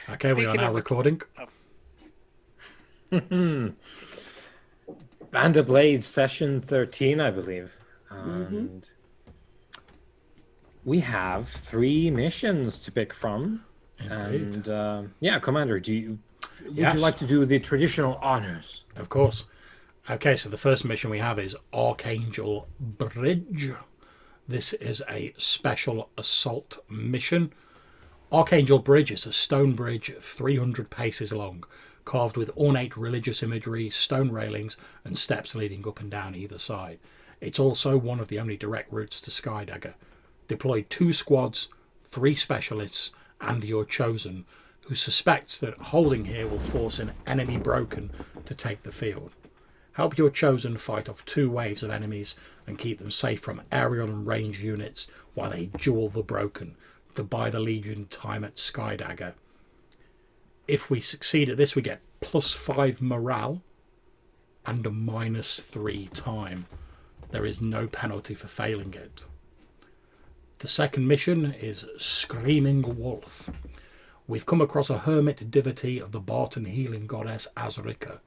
Okay, we are Speaking now of the, recording. Band of Blades session 13, I believe. Mm-hmm. And we have 3 missions to pick from. Indeed. And yeah, Commander, would you Yes, like to do the traditional honors? of course. Okay, so the first mission we have is Archangel Bridge. This is a special assault mission. Archangel Bridge is a stone bridge 300 paces long, carved with ornate religious imagery, stone railings, and steps leading up and down either side. It's also one of the only direct routes to Skydagger. Deploy 2 squads, 3 specialists, and your chosen, who suspects that holding here will force an enemy broken to take the field. Help your chosen fight off 2 waves of enemies and keep them safe from aerial and range units while they duel the broken to buy the Legion time at Skydagger. If we succeed at this, we get +5 morale and a -3 time. There is no penalty for failing it. The second mission is Screaming Wolf. We've come across a hermit devotee of the Barton healing goddess Azrika.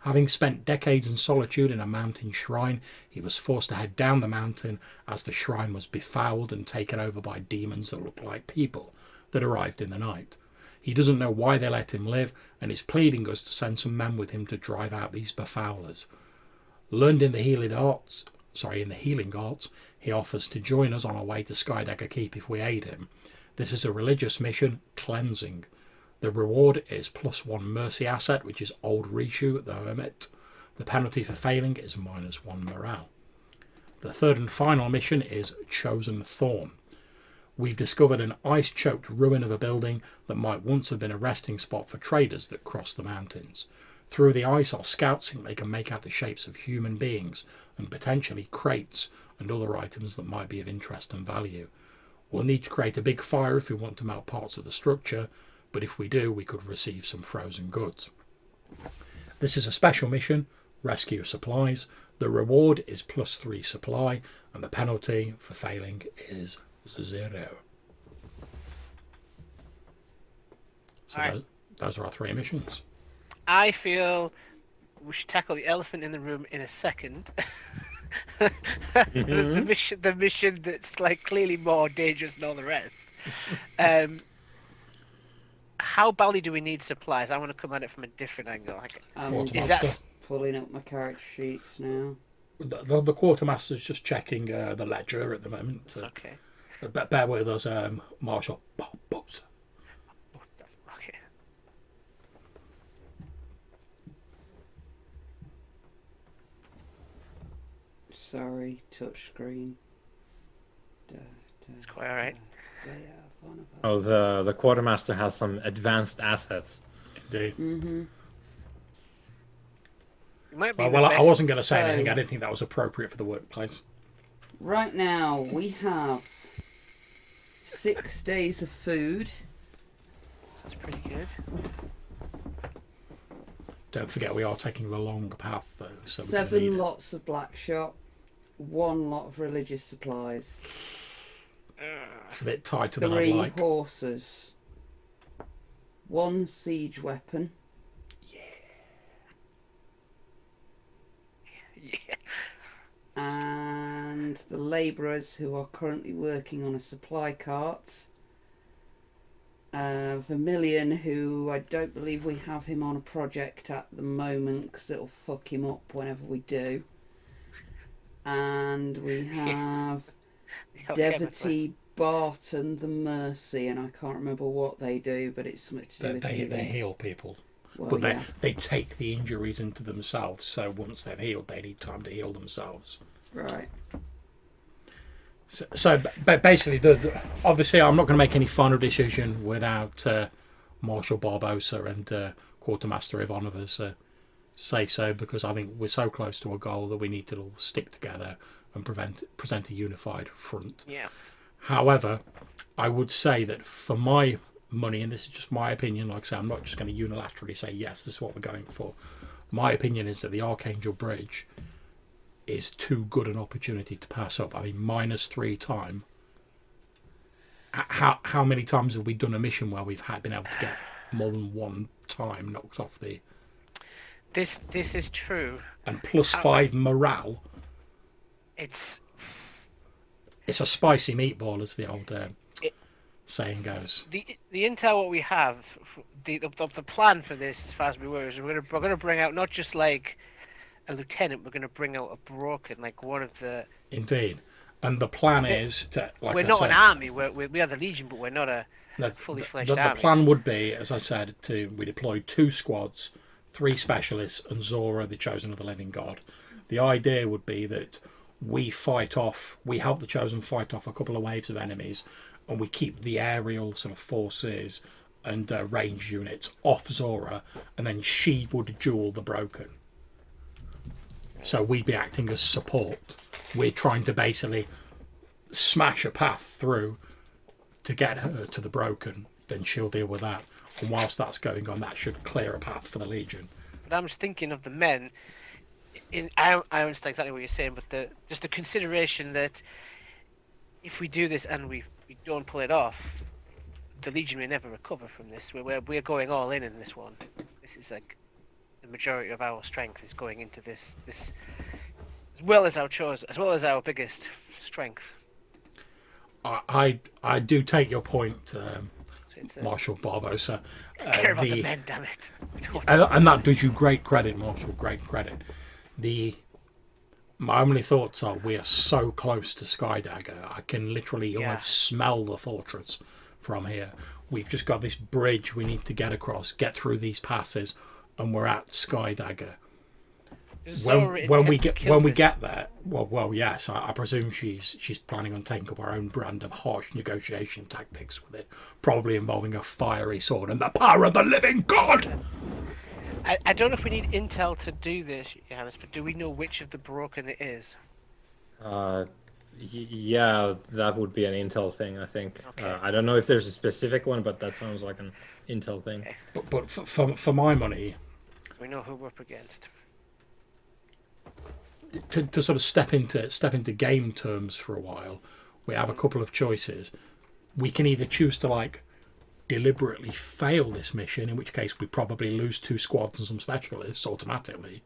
Having spent decades in solitude in a mountain shrine, he was forced to head down the mountain as the shrine was befouled and taken over by demons that look like people that arrived in the night. He doesn't know why they let him live and is pleading us to send some men with him to drive out these befoulers. Learned in the healing arts, he offers to join us on our way to Skydagger Keep if we aid him. This is a religious mission, cleansing. The reward is +1 mercy asset, which is Old Rishu, the Hermit. The penalty for failing is -1 morale. The third and final mission is Chosen Thorn. We've discovered an ice-choked ruin of a building that might once have been a resting spot for traders that crossed the mountains. Through the ice, our scouts think they can make out the shapes of human beings and potentially crates and other items that might be of interest and value. We'll need to create a big fire if we want to melt parts of the structure, but if we do, we could receive some frozen goods. This is a special mission, rescue supplies. The reward is +3 supply, and the penalty for failing is 0. So Alright. those are our 3 missions. I feel we should tackle the elephant in the room in a second. The mission that's like clearly more dangerous than all the rest. How badly do we need supplies? I want to come at it from a different angle. Is that Pulling up my character sheets now? The quartermaster's just checking the ledger at the moment. okay? Bear with us, Marshal Barbosa. Okay. Sorry, touch screen. It's quite all right. Oh, the quartermaster has some advanced assets. Indeed. Mm-hmm. It might be Well, the I best- wasn't going to say So- anything. I didn't think that was appropriate for the workplace. Right now, we have 6 days of food. That's pretty good. Don't forget, we are taking the long path, though. So 7 lots of black shot. 1 lot of religious supplies. It's a bit tighter than I'd 3 like. horses. 1 siege weapon. Yeah. And the labourers who are currently working on a supply cart. Vermilion, who I don't believe we have him on a project at the moment because it'll fuck him up whenever we do. And we have Devotee, Barton, the Mercy, and I can't remember what they do, but it's something to do with They healing. heal people. Well, But yeah. they take the injuries into themselves, so once they've healed, they need time to heal themselves. Right. So basically, obviously, I'm not going to make any final decision without Marshal Barbosa and Quartermaster Ivanovas say so, because I think we're so close to a goal that we need to all stick together and present a unified front. Yeah. However, I would say that for my money, and this is just my opinion, like I say, I'm not just going to unilaterally say yes, this is what we're going for. My opinion is that the Archangel Bridge is too good an opportunity to pass up. I mean, -3 time. How many times have we done a mission where we've been able to get more than one time knocked off the... This is true. And +5 morale. It's a spicy meatball, as the old saying goes. The intel what we have, the plan for this, as far as we were, is we're gonna bring out not just like a lieutenant, we're gonna bring out a broken, like one of the... Indeed. And the plan is to... Like we're not an army, we are the Legion, but we're not a fully fledged army. The plan would be, as I said, we deploy 2 squads, 3 specialists, and Zora, the Chosen of the Living God. The idea would be that we help the Chosen fight off a couple of waves of enemies, and we keep the aerial sort of forces and range units off Zora, and then she would duel the Broken. So we'd be acting as support. We're trying to basically smash a path through to get her to the Broken, then she'll deal with that. And whilst that's going on, that should clear a path for the Legion. But I'm just thinking of the men. I understand exactly what you're saying, but just the consideration that if we do this and we don't pull it off, the Legion may never recover from this. We're going all in this one. This is like the majority of our strength is going into this as well as our biggest strength. I do take your point, Marshal Barbosa. Care about the men, damn it. And that does you great credit, Marshal. Great credit. My only thoughts are we are so close to Skydagger. I can literally almost smell the fortress from here. We've just got this bridge we need to get across, get through these passes, and we're at Skydagger. When we get there, well, yes, I presume she's planning on taking up her own brand of harsh negotiation tactics with it, probably involving a fiery sword and the power of the living God. I don't know if we need intel to do this, Johannes, but do we know which of the Broken it is? Yeah, that would be an intel thing, I think. Okay. I don't know if there's a specific one, but that sounds like an intel thing. Okay. But for my money, we know who we're up against. To sort of step into game terms for a while, we have a couple of choices. We can either choose to deliberately fail this mission, in which case we probably lose 2 squads and some specialists automatically.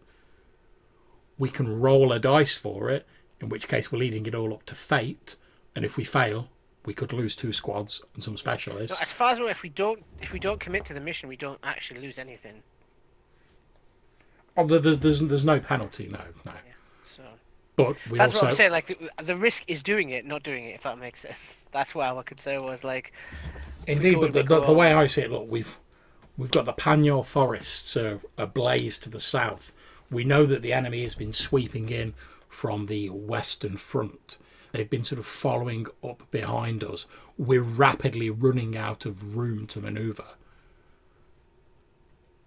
We can roll a dice for it, in which case we're leading it all up to fate, and if we fail, we could lose 2 squads and some specialists. No, as far as I know, if we don't commit to the mission, we don't actually lose anything. Oh, there's no penalty, no. Yeah, so. But that's what I'm saying. Like the risk is doing it, not doing it. If that makes sense. That's what our concern was. Indeed, but the way I see it, look, we've got the Panyar forests ablaze to the south. We know that the enemy has been sweeping in from the western front. They've been sort of following up behind us. We're rapidly running out of room to manoeuvre.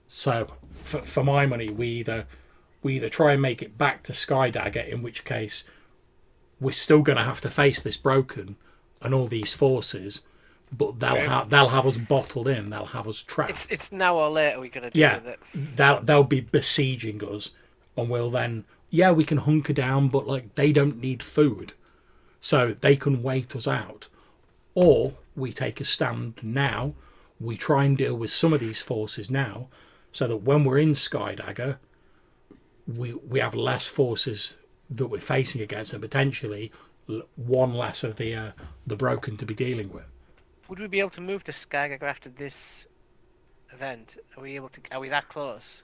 So, for my money, we either try and make it back to Skydagger, in which case we're still going to have to face this Broken and all these forces, but they'll have us bottled in. They'll have us trapped. It's now or later we're going to deal with it. They'll be besieging us, and we'll then we can hunker down, but they don't need food, so they can wait us out. Or we take a stand now. We try and deal with some of these forces now, so that when we're in Skydagger, we have less forces that we're facing against, and potentially one less of the Broken to be dealing with. Would we be able to move to Skydagger after this event? Are we that close?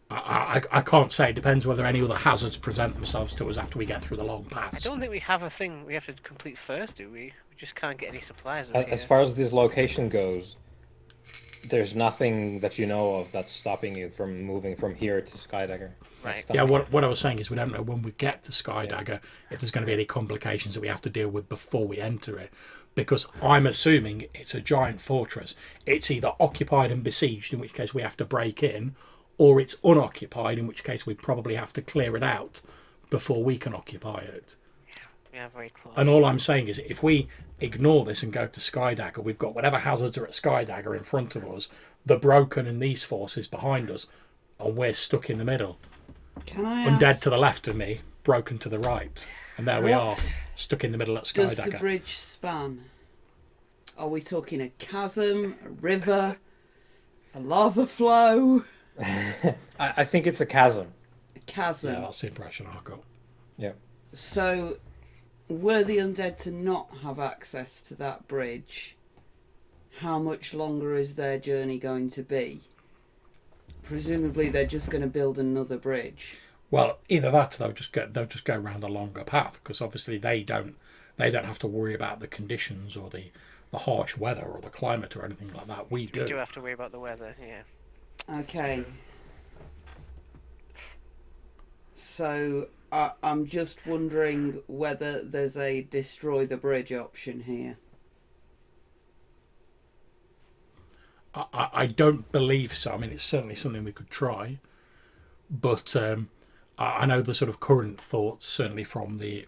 I can't say. It depends whether any other hazards present themselves to us after we get through the long pass. I don't think we have a thing we have to complete first, do we? We just can't get any supplies. As far as this location goes, there's nothing that you know of that's stopping you from moving from here to Skydagger. Right. Yeah, what I was saying is we don't know when we get to Skydagger if there's going to be any complications that we have to deal with before we enter it. Because I'm assuming it's a giant fortress. It's either occupied and besieged, in which case we have to break in, or it's unoccupied, in which case we probably have to clear it out before we can occupy it. Yeah, very close. And all I'm saying is if we ignore this and go to Skydagger, we've got whatever hazards are at Skydagger in front of us, the Broken and these forces behind us, and we're stuck in the middle. Can I Undead ask, to the left of me, Broken to the right. And there we are, stuck in the middle at Skydagger. does the bridge span? Are we talking a chasm, a river, A lava flow. I think it's a chasm. A chasm. Yeah, that's the impression I got. Yeah. So, were the undead to not have access to that bridge, how much longer is their journey going to be? Presumably, they're just going to build another bridge. Well, either that, or they'll just go around a longer path, because obviously they don't have to worry about the conditions or the harsh weather or the climate or anything like that. We do. We do have to worry about the weather, yeah. Okay. So, I'm just wondering whether there's a destroy the bridge option here. I don't believe so. I mean, it's certainly something we could try, but I know the sort of current thoughts, certainly from the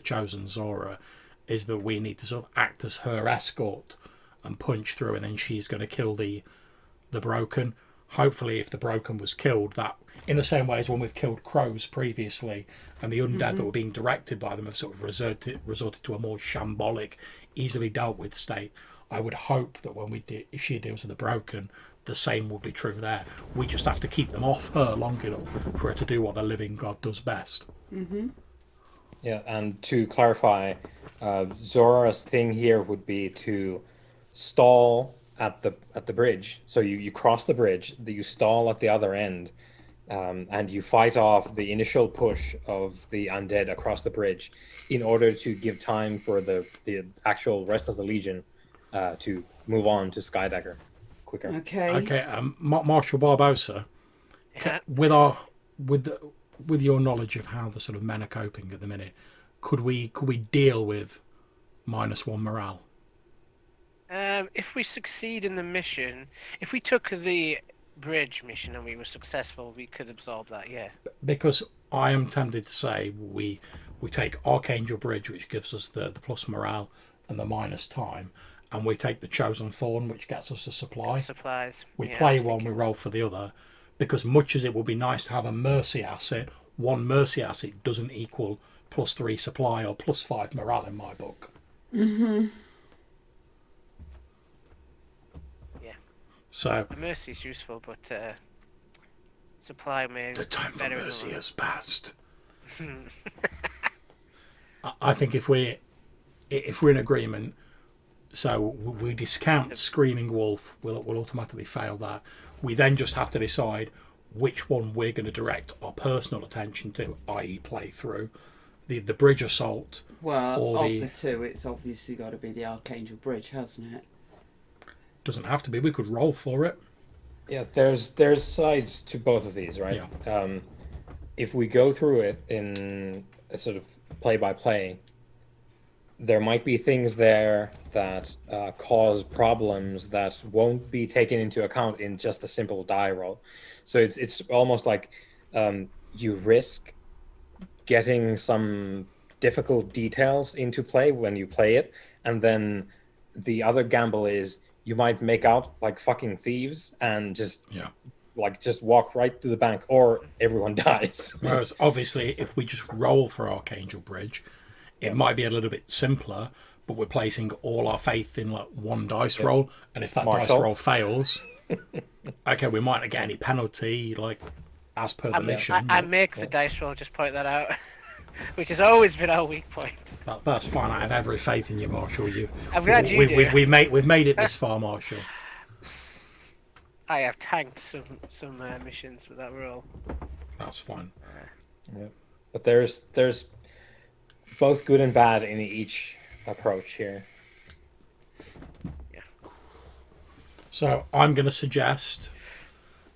chosen Zora, is that we need to sort of act as her escort and punch through, and then she's going to kill the broken. Hopefully, if the broken was killed, that in the same way as when we've killed crows previously, and the undead that were being directed by them have sort of resorted to a more shambolic, easily dealt with state. I would hope that if she deals with the broken, the same will be true there. We just have to keep them off her long enough for her to do what the living God does best. Yeah, and to clarify, Zora's thing here would be to stall at the bridge. So you cross the bridge, you stall at the other end, and you fight off the initial push of the undead across the bridge in order to give time for the actual rest of the Legion to move on to Skydagger quicker. Okay. Marshal Barbosa, Yeah. with your knowledge of how the sort of men are coping at the minute, could we deal with -1 morale? If we succeed in the mission, if we took the bridge mission and we were successful, we could absorb that, yeah. Because I am tempted to say we take Archangel Bridge, which gives us the plus morale and the minus time, and we take the Chosen Thorn, which gets us the supply. Supplies. We yeah, I play was one, we thinking- roll for the other, because much as it would be nice to have a mercy asset, one mercy asset doesn't equal +3 supply or +5 morale in my book. Mm-hmm. Yeah. So A mercy is useful, but supply may the time for better in the mercy long- has passed. I think if we're in agreement, so we discount Screaming Wolf, we'll automatically fail that. We then just have to decide which one we're going to direct our personal attention to, i.e. play through. The bridge assault. Well, or of the two, it's obviously got to be the Archangel Bridge, hasn't it? Doesn't have to be. We could roll for it. Yeah, there's sides to both of these, right? Yeah. If we go through it in a sort of play by play, there might be things there that cause problems that won't be taken into account in just a simple die roll. So it's almost like you risk getting some difficult details into play when you play it, and then the other gamble is you might make out like fucking thieves and just walk right to the bank, or everyone dies. Whereas obviously if we just roll for Archangel Bridge, it might be a little bit simpler, but we're placing all our faith in like one dice roll, and if that dice roll fails, okay, we might not get any penalty, like as per the mission. I make the dice roll, just point that out, which has always been our weak point. That's fine. I have every faith in you, Marshall. I'm glad you do. We've made it this far, Marshall. I have tanked some missions with that roll. That's fine. Yeah. But there's both good and bad in each approach here. Yeah. So I'm going to suggest,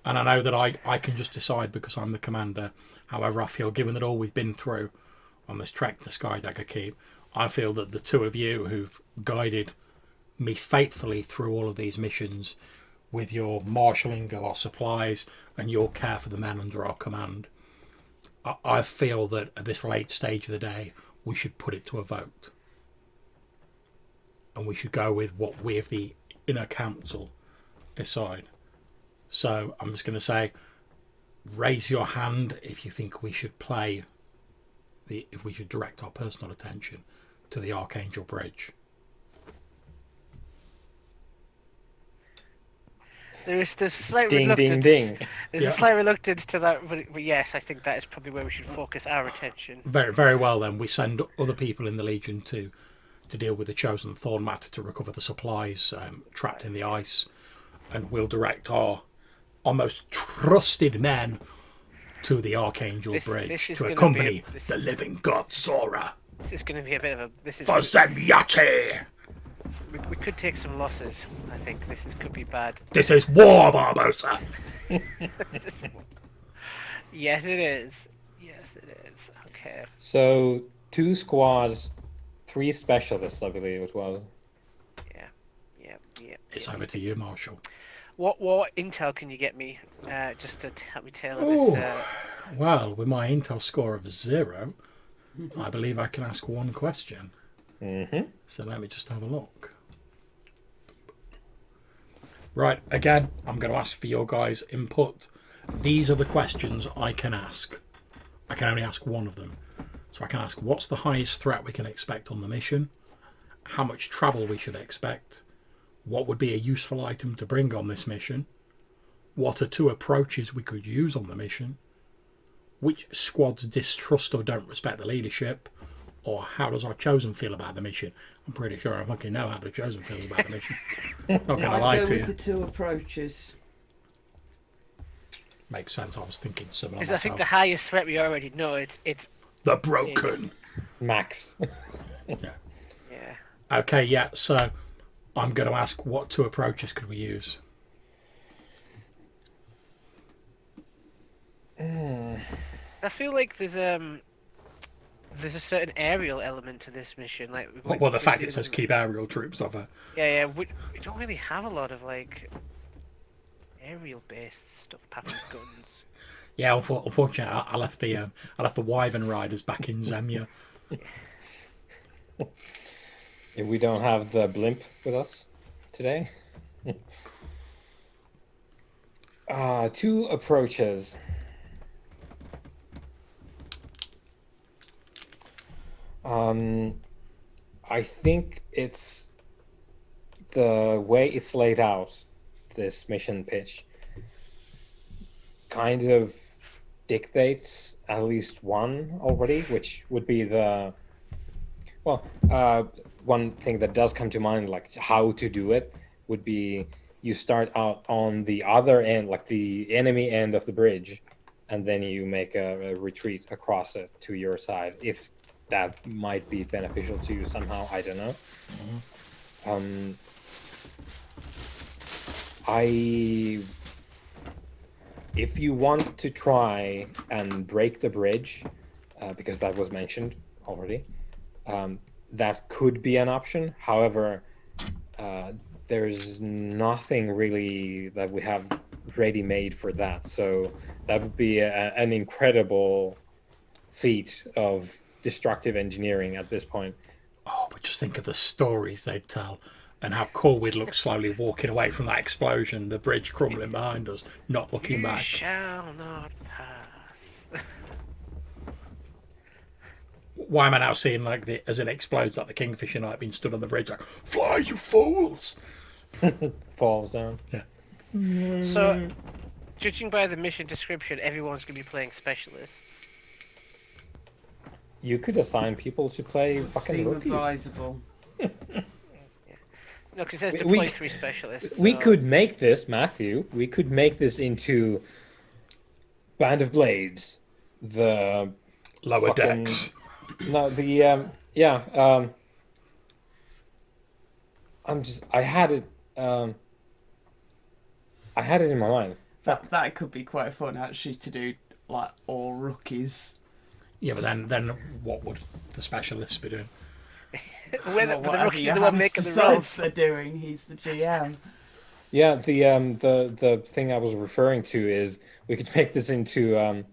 and I know that I can just decide because I'm the commander. However, I feel, given that all we've been through on this trek to Skydagger Keep, I feel that the two of you who've guided me faithfully through all of these missions with your marshalling of our supplies and your care for the men under our command, I feel that at this late stage of the day, we should put it to a vote. And we should go with what we of the inner council decide. So I'm just going to say, raise your hand if you think we should if we should direct our personal attention to the Archangel Bridge. There's slight Ding, ding, reluctance. ding. There's Yeah. a slight reluctance to that, but yes, I think that is probably where we should focus our attention. Very, very well then. We send other people in the Legion to deal with the chosen thorn matter to recover the supplies trapped in the ice, and we'll direct our most trusted men to the Archangel Bridge this is to gonna accompany be the living god Zora This is going to be a bit of a. This is. for Zemyati. We could take some losses. I think could be bad. This is war, Barbosa. Yes, it is. Yes, it is. Okay. So 2 squads, 3 specialists, I believe it was. Yeah. It's over to you, Marshall. What intel can you get me, just to help me tailor Ooh. this? Well, with my intel score of 0, I believe I can ask one question. Mm-hmm. So let me just have a look. Right, again, I'm going to ask for your guys' input. These are the questions I can ask. I can only ask one of them. So I can ask, what's the highest threat we can expect on the mission? How much travel we should expect? What would be a useful item to bring on this mission? What are 2 approaches we could use on the mission? Which squads distrust or don't respect the leadership? Or how does our chosen feel about the mission? I'm pretty sure I fucking know how the chosen feels about the mission. Not going to lie I'd go to with you. the 2 approaches. Makes sense. I was thinking similar. Because I think the myself. highest threat we already know it's The broken. Max. Yeah. yeah. Okay, yeah, so I'm going to ask what 2 approaches could we use? I feel like there's a certain aerial element to this mission. Well, the fact it says keep aerial troops over. Yeah. We don't really have a lot of aerial based stuff apart from guns. Yeah, unfortunately, I left the Wyvern riders back in Zemya. If we don't have the blimp with us today. 2 approaches. I think it's the way it's laid out, this mission pitch, kind of dictates at least one already, which would be one thing that does come to mind, like how to do it, would be you start out on the other end, like the enemy end of the bridge, and then you make a retreat across it to your side, if that might be beneficial to you somehow. I don't know. If you want to try and break the bridge, because that was mentioned already, that could be an option. However, there's nothing really that we have ready-made for that. So that would be an incredible feat of destructive engineering at this point. Oh, but just think of the stories they'd tell and how cool we'd look slowly walking away from that explosion, the bridge crumbling behind us, not looking You back. shall not pass. Why am I now seeing as it explodes, like the Kingfisher Knight being stood on the bridge, like, fly, you fools! Falls down. Yeah. So, judging by the mission description, everyone's going to be playing specialists. You could assign people to play fucking Seem rookies. advisable. No, because it says We- deploy 3 specialists. We so- could make this, Matthew. We could make this into Band of Blades, the Lower fucking- decks. no, the I had it. I had it in my mind. That could be quite fun actually to do, like all rookies. Yeah, but then what would the specialists be doing? When the Whatever rookie's your the one Hans making the decides rolls. they're doing, he's the GM. Yeah, the thing I was referring to is we could make this into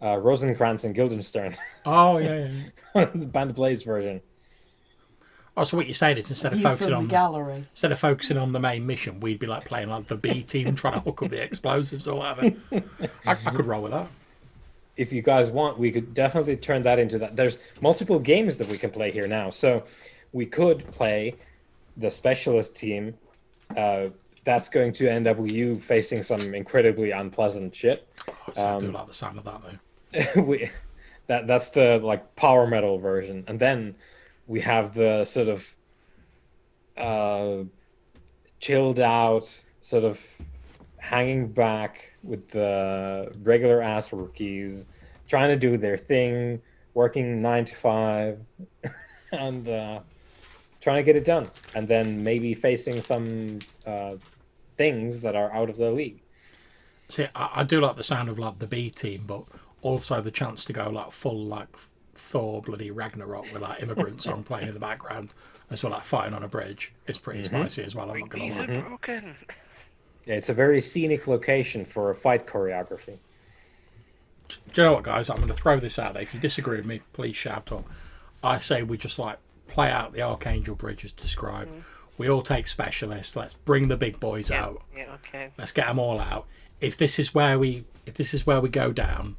Rosencrantz and Guildenstern, Oh, yeah. the Band of Blades version. Oh, so what you're saying is instead of View focusing from on the gallery. instead of focusing on the main mission, we'd be like playing like the B team trying to hook up the explosives or whatever. I could roll with that. If you guys want, we could definitely turn that into that. There's multiple games that we can play here now. So we could play the specialist team that's going to end up with you facing some incredibly unpleasant shit. So I do like the sound of that though. That's the like power metal version, and then we have the sort of chilled out, sort of hanging back with the regular ass rookies, trying to do their thing, working 9 to 5, and trying to get it done, and then maybe facing some things that are out of the league. See, I do like the sound of like the B team, but also the chance to go like full like Thor bloody Ragnarok with like immigrant song playing in the background as well, like fighting on a bridge. It's pretty spicy as well. I'm not gonna lie. Broken. Yeah, it's a very scenic location for a fight choreography. Do you know what, guys? I'm going to throw this out there. If you disagree with me, please shout up. I say we just like play out the Archangel Bridge as described. We all take specialists. Let's bring the big boys out. Yeah, okay. Let's get them all out. If this is where we go down,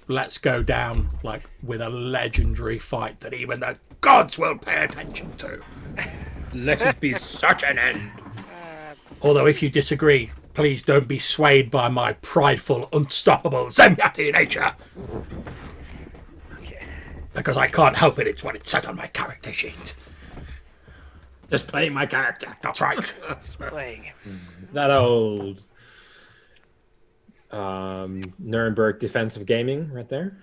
let's go down like with a legendary fight that even the gods will pay attention to. Let it be such an end. Although if you disagree, please don't be swayed by my prideful, unstoppable Zemyati nature. Okay. Because I can't help it, it's what it says on my character sheet. Just playing my character, that's right. Just playing. That old Nuremberg defensive gaming right there.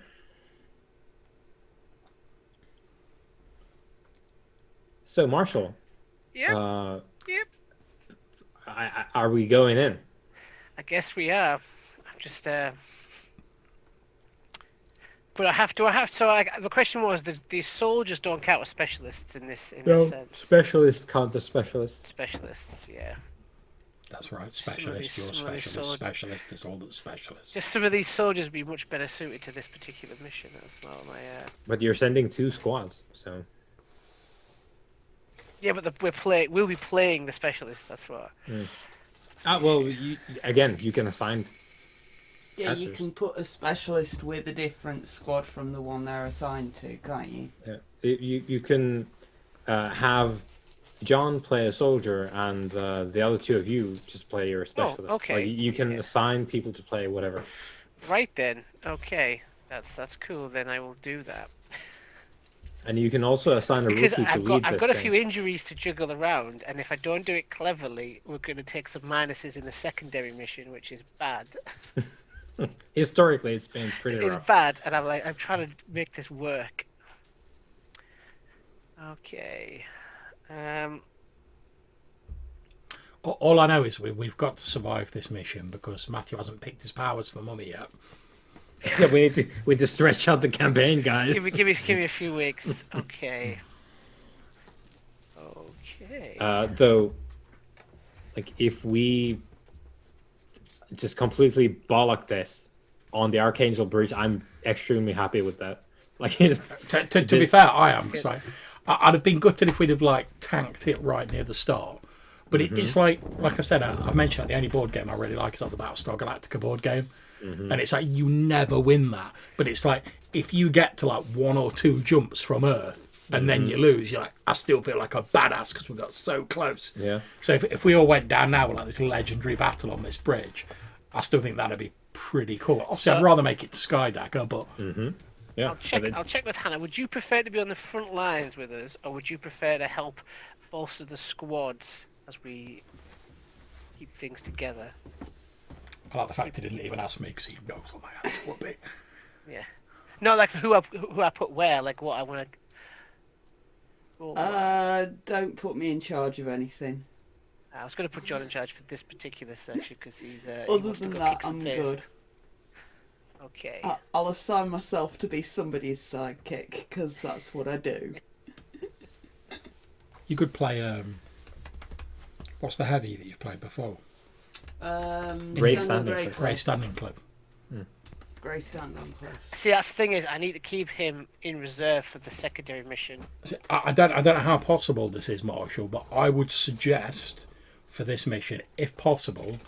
So, Marshall. Yep. Yep. Are we going in? I guess we are. I'm just but I have to. The question was: the soldiers don't count as specialists in this. This sense. Specialist count as specialists. Specialists, yeah. That's right. Specialist, Some your of these specialist, specialist is all that's specialist. Just some of these soldiers would be much better suited to this particular mission as well. But you're sending 2 squads, so. Yeah, but we'll be playing the specialists. That's what. Well, you can assign. Yeah, you Actors. can put a specialist with a different squad from the one they're assigned to, can't you? Yeah. You can have John play a soldier, and the other 2 of you just play your specialist. okay. Like, you can assign people to play whatever. Right then. Okay, that's cool. Then I will do that. And you can also assign a Because rookie to I've lead got this a thing. few injuries to juggle around, and if I don't do it cleverly, we're going to take some minuses in the secondary mission, which is bad. Historically, it's been pretty It's rough. bad, and I'm trying to make this work. Okay. All I know is we've got to survive this mission because Matthew hasn't picked his powers for Mummy yet. Yeah, we need to stretch out the campaign, guys. Give me a few weeks. Okay. Okay. Though, like, if we just completely bollock this on the Archangel Bridge, I'm extremely happy with that. Like, To be fair, I am. So I'd have been gutted if we'd have like tanked it right near the start. But it's like I said, I mentioned the only board game I really like is like the Battlestar Galactica board game. And it's like you never win that. But it's like if you get to like 1 or 2 jumps from Earth and then you lose, you're like, I still feel like a badass because we got so close. Yeah. So if we all went down now with like this legendary battle on this bridge, I still think that'd be pretty cool. Obviously, I'd rather make it to Skydagger, but Yeah. I'll check with Hannah. Would you prefer to be on the front lines with us, or would you prefer to help bolster the squads as we keep things together? I like the fact he didn't even ask me because he knows what my answer would be. Yeah. No, like who I put where, like what I want to. Don't put me in charge of anything. I was going to put John in charge for this particular section because he's. He Other wants to than go that, kick some I'm face. good. Okay. I'll assign myself to be somebody's sidekick because that's what I do. You could play. What's the heavy that you've played before? Ray Standing Grey Cliff. Grey Standing Club. Grey Standing Cliff. See, that's the thing is, I need to keep him in reserve for the secondary mission. I don't know how possible this is, Marshall, but I would suggest for this mission, if possible,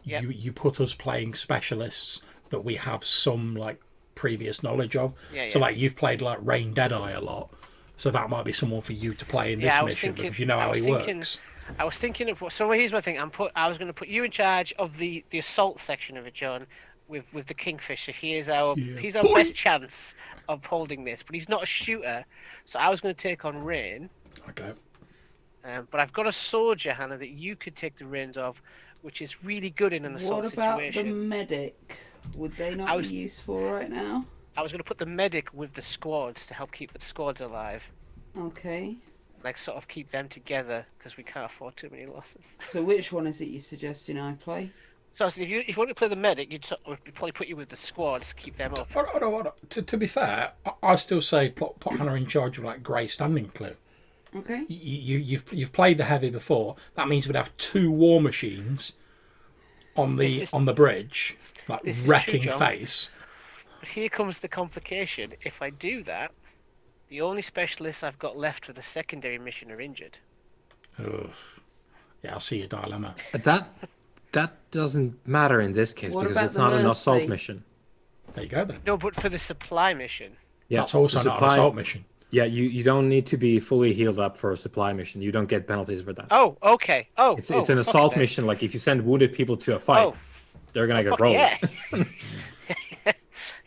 Yep. you put us playing specialists that we have some like previous knowledge of. Yeah, So yeah. like you've played like Rain Deadeye a lot, so that might be someone for you to play in this Yeah, I was mission thinking- because you know I how was he thinking- works. I was thinking of what. So here's my thing. I was going to put you in charge of the assault section of it, John, with the Kingfisher. He's our boy. best chance of holding this, but he's not a shooter. So I was going to take on Rain. Okay. But I've got a soldier, Hannah, that you could take the reins of, which is really good in an assault What about situation. the medic? Would they not be useful right now? I was going to put the medic with the squads to help keep the squads alive. Okay. Like, sort of keep them together, because we can't afford too many losses. So which one is it you're suggesting I play? So if you want to play the medic, we'd probably put you with the squads to keep them up. Hold on. To be fair, I still say put Hannah in charge of like Grey Standing Cliff. Okay. You've played the heavy before. That means we'd have 2 war machines on the bridge, like wrecking true, John. face. But here comes the complication. If I do that, the only specialists I've got left for the secondary mission are injured. Ugh. Yeah, I see your dilemma. That doesn't matter in this case What because about it's the not an assault Mercy? mission. There you go then. No, but for the supply mission. Yeah, That's also the not an assault mission. Yeah, you don't need to be fully healed up for a supply mission. You don't get penalties for that. Oh, okay. Oh, It's an assault mission. Like if you send wounded people to a fight, they're gonna get rolled. Yeah.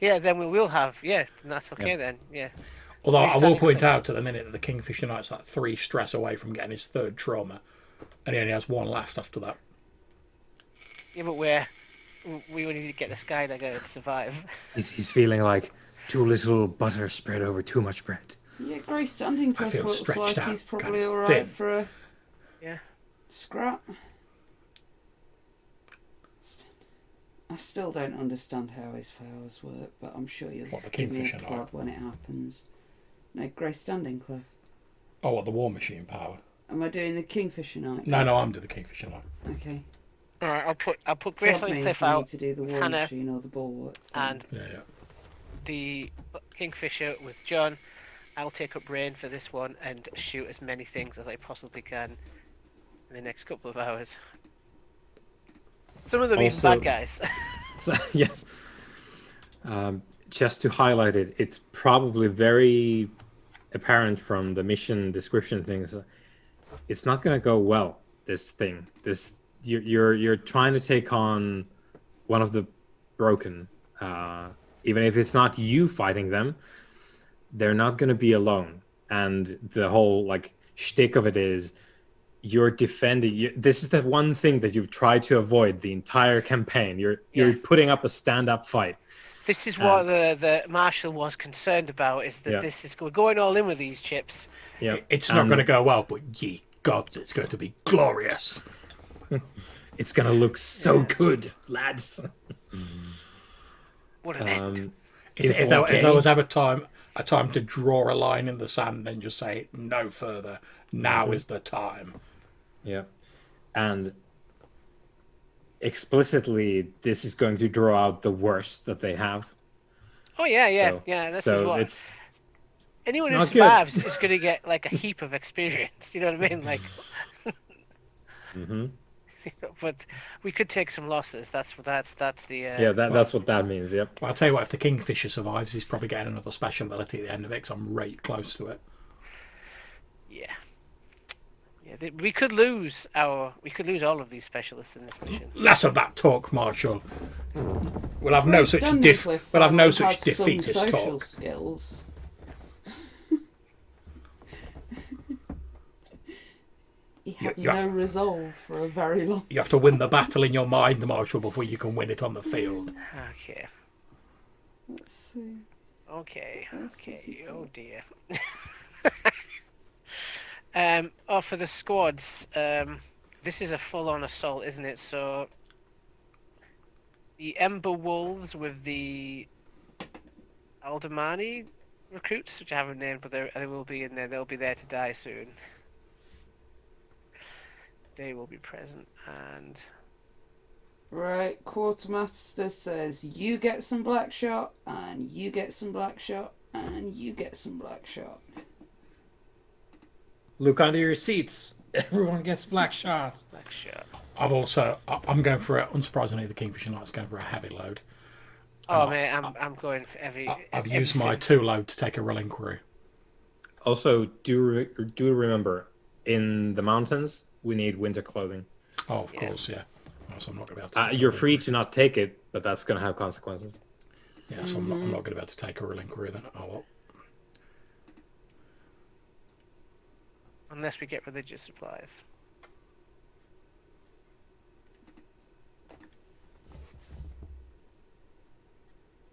Yeah, then we will have. Yeah, that's okay then. Yeah. Although I will Standing point Cliff. out to the minute that the Kingfisher Knight's like 3 stress away from getting his 3rd trauma, and he only has 1 left after that. Yeah, but we only need to get the Skydagger to survive. He's feeling like too little butter spread over too much bread. Yeah, Grey Standing Cliff feel looks stretched like out, he's kind probably of alright thin. for a Yeah. scrap. I still don't understand how his powers work, but I'm sure you'll What, the give me a Kingfisher prod Knight? when it happens. No, Grey Standing Cliff. Oh, what, the war machine power? Am I doing the Kingfisher Knight? No, I'm doing the Kingfisher Knight. Okay. All right, I'll put Flog Graceland me Cliff if you need out to do the with war Hannah machine or the bulwark thing. and Yeah. the Kingfisher with John. I'll take up Rain for this one and shoot as many things as I possibly can in the next couple of hours. Some of them even Also- bad guys. So, yes. Just to highlight it, it's probably very apparent from the mission description things. It's not going to go well. This thing, you're trying to take on one of the broken. Even if it's not you fighting them, they're not going to be alone. And the whole like shtick of it is you're defending. This is the one thing that you've tried to avoid the entire campaign. You're putting up a stand-up fight. This is what the Marshal was concerned about, is that this is we're going all in with these chips. Yeah, It's not going to go well, but ye gods, it's going to be glorious. It's going to look so good, lads. What an end. If there was ever a time to draw a line in the sand and just say no further, now is the time. Yeah, and explicitly, this is going to draw out the worst that they have. Oh yeah. This is what it's anyone it's who not good. survives is going to get like a heap of experience. You know what I mean? Like, but we could take some losses. That's the that's what that means. Yep. Well, I'll tell you what, if the Kingfisher survives, he's probably getting another special ability at the end of it, because I'm right close to it. Yeah. We could lose all of these specialists in this mission. Less of that talk, Marshal. We'll have no Grey such Standing Cliff we'll have no finally such has some defeatist social talk. skills. He had Yeah. no resolve for a very long. You have to win the battle in your mind, Marshal, before you can win it on the field. Okay. Let's see. Okay. Else has he Oh got? dear. For the squads, this is a full-on assault, isn't it? So the Ember Wolves with the Aldemani recruits, which I haven't named, but they will be in there. They'll be there to die soon. They will be present, and Right, Quartermaster says you get some black shot, and you get some black shot, and you get some black shot. Look under your seats. Everyone gets black shots. black shot. I'm going for unsurprisingly, the Kingfisher Knight's going for a heavy load. Oh man, I'm going for every. I've used my 2 load to take a reliquary. Also, do remember, in the mountains, we need winter clothing. Oh, of course, yeah. Oh, so I'm not going to be able to. You're free to not take it, but that's going to have consequences. Yeah, so I'm not going to be able to take a relinquery then. Oh well. Unless we get religious supplies.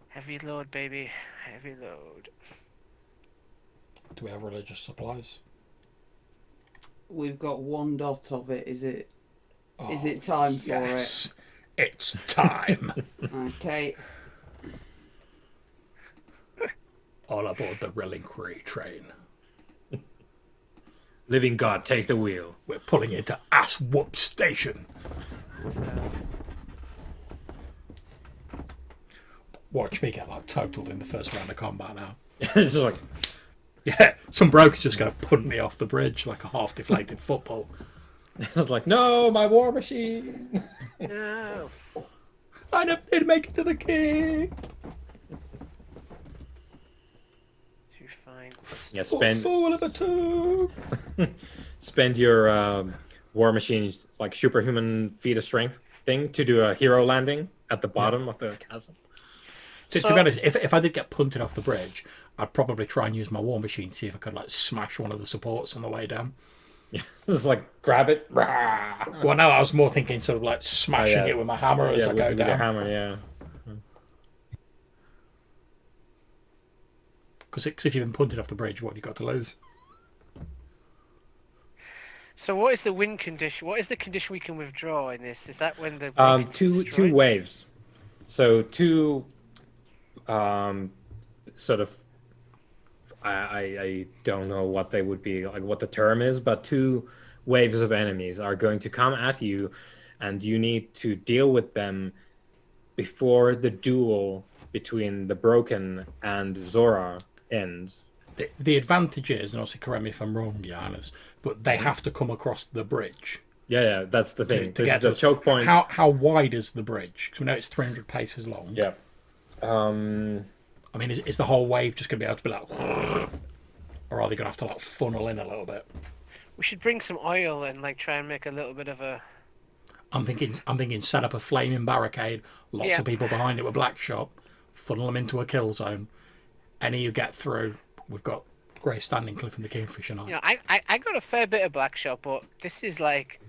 Heavy load, baby. Heavy load. Do we have religious supplies? We've got 1 dot of it. Is it Oh, time for yes. It's time. it? Okay. All aboard the relinquery train. Living God, take the wheel. We're pulling into Ass Whoop Station. So, Watch me get like totaled in the first round of combat now. It's just like, Yeah, some bloke is just going to punt me off the bridge like a half-deflated football. it's like, no, my war machine. no. I never did make it to the king. Too fine. Yeah, What fool of a took. spend your war machine's like superhuman feat of strength thing to do a hero landing at the bottom of the chasm. To be honest, if I did get punted off the bridge, I'd probably try and use my war machine to see if I could like smash one of the supports on the way down. Just like grab it. Rah! Well, no, I was more thinking sort of like smashing yeah. it with my hammer as I go with your down. hammer, yeah. Because if you've been punted off the bridge, what have you got to lose? So what is the win condition? What is the condition we can withdraw in this? Is that when the Two waves. So two sort of I don't know what they would be, like what the term is, but 2 waves of enemies are going to come at you, and you need to deal with them before the duel between the Broken and Zora ends. The advantage is, and obviously correct me if I'm wrong, Giannis, but they have to come across the bridge. Yeah, that's the thing. To This get is the to us. choke point. How wide is the bridge? Because we know it's 300 paces long. Yeah. I mean, is the whole wave just going to be able to be like, or are they going to have to like funnel in a little bit? We should bring some oil and like try and make a little bit of a. I'm thinking set up a flaming barricade, lots of people behind it with black shot, funnel them into a kill zone. Any you get through, we've got Grey Standing Cliff and the Kingfisher Knight. You know, I got a fair bit of black shot, but this is like.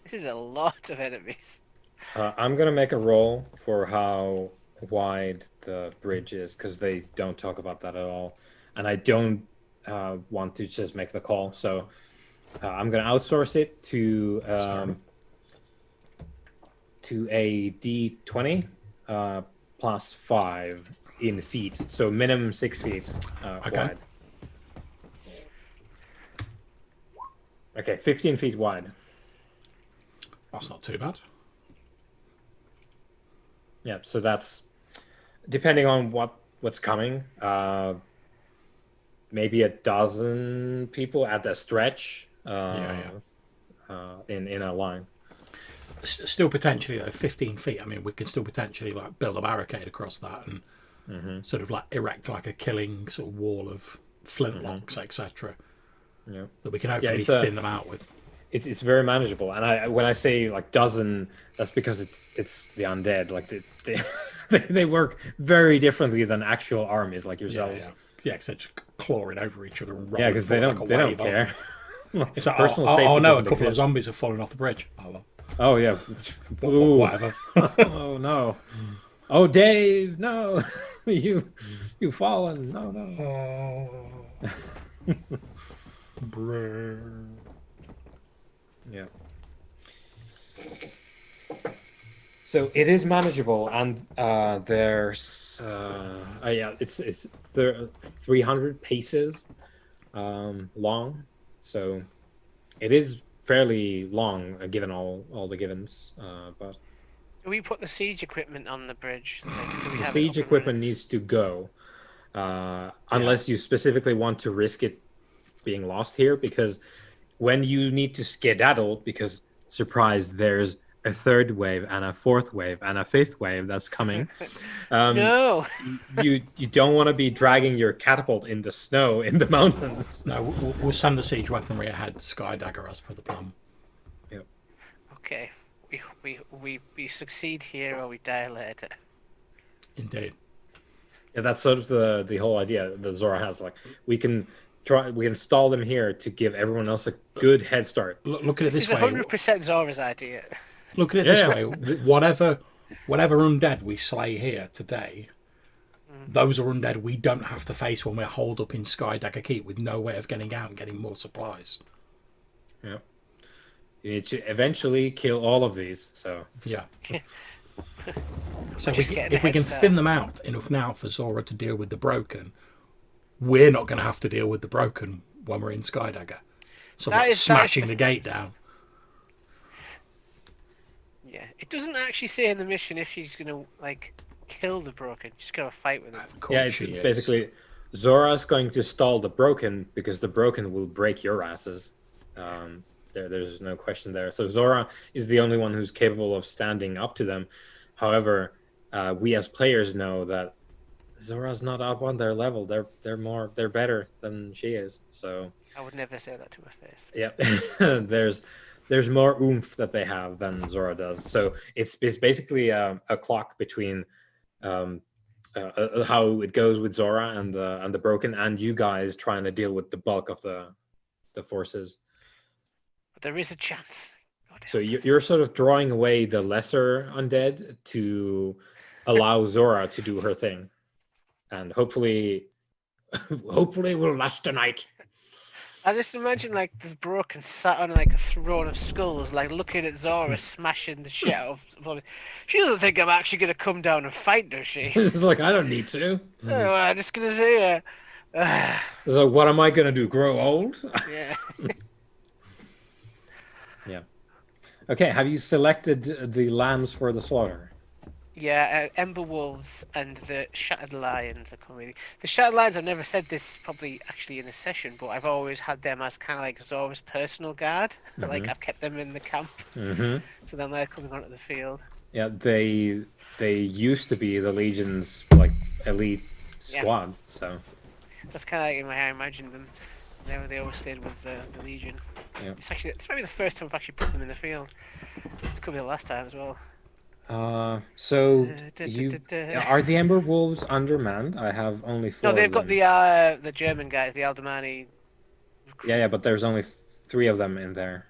This is a lot of enemies. I'm gonna make a roll for how wide the bridge is, because they don't talk about that at all, and I don't want to just make the call. So I'm gonna outsource it to a D20 plus 5 in feet, so minimum 6 feet wide. Okay, 15 feet wide. That's not too bad. Yeah, so that's depending on what's coming. Maybe a dozen people at the stretch. In a line. Still potentially though, 15 feet. I mean, we can still potentially like build a barricade across that and sort of like erect like a killing sort of wall of flintlocks, etc. Yeah, that we can hopefully thin them out with. It's very manageable, and when I say like dozen, that's because it's the undead. Like they work very differently than actual armies like yourselves. Yeah, because they're just clawing over each other and rolling. Yeah, because they don't care. It's like, personal safety. Oh no, a doesn't couple of exist. zombies have fallen off the bridge. Oh well. Oh yeah. Whatever. Oh no. Oh Dave, no. You've fallen. No. Yeah. So it is manageable, and there's it's 300 paces long, so it is fairly long given all the givens. But Do we put the siege equipment on the bridge? Like, do we the have it siege up and equipment needs to go, unless you specifically want to risk it being lost here, because when you need to skedaddle, because surprise, there's a third wave and a fourth wave and a fifth wave that's coming. No. You don't want to be dragging your catapult in the snow in the mountains. No, we'll send the siege weaponry ahead to Skydagger as per the plan. Yep. Okay. We succeed here or we die later. Indeed. Yeah, that's sort of the whole idea that Zora has. Like, we can stall them here to give everyone else a good head start. Look at it This this is way. 100% Zora's idea. Look at it this Yeah. way. Whatever undead we slay here today, those are undead we don't have to face when we're holed up in Skydagger Keep with no way of getting out and getting more supplies. Yeah. You need to eventually kill all of these. So Yeah. So Just getting if we a can head start. thin them out enough now for Zora to deal with the broken, we're not going to have to deal with the broken when we're in Skydagger. So That like is- smashing the gate down. Yeah. It doesn't actually say in the mission if she's going to, like, kill the broken. She's going to fight with them. Of course yeah, it's she is. basically Zora's going to stall the broken because the broken will break your asses. There's no question there. So Zora is the only one who's capable of standing up to them. However, we as players know that Zora's not up on their level. They're better than she is. So I would never say that to her face. yeah, there's more oomph that they have than Zora does. So it's basically a clock between how it goes with Zora and the broken, and you guys trying to deal with the bulk of the forces. But there is a chance. God So help us. you're sort of drawing away the lesser undead to allow Zora to do her thing, and hopefully we'll last tonight. I just imagine like the broken sat on like a throne of skulls, like looking at Zora smashing the shit out of. She doesn't think I'm actually gonna come down and fight, does she? It's like, I don't need to. Oh, I'm just gonna see her. Ah, So what am I gonna do? Grow old? yeah. Yeah. Okay. Have you selected the lambs for the slaughter? Yeah, Ember Wolves and the Shattered Lions are coming. The Shattered Lions, I've never said this probably actually in a session, but I've always had them as kind of like Zora's personal guard. Like I've kept them in the camp, Mm-hmm. so then they're coming onto the field. Yeah, they used to be the Legion's like elite Yeah. squad. So That's kind of like in my I imagined them. They always stayed with the Legion. Yeah. It's maybe the first time I've actually put them in the field. It could be the last time as well. so Da, you da, da, da. are the Ember Wolves undermanned? I have only 4. No, they've of got them. the German guys, the Aldemani. Yeah, but there's only 3 of them in there,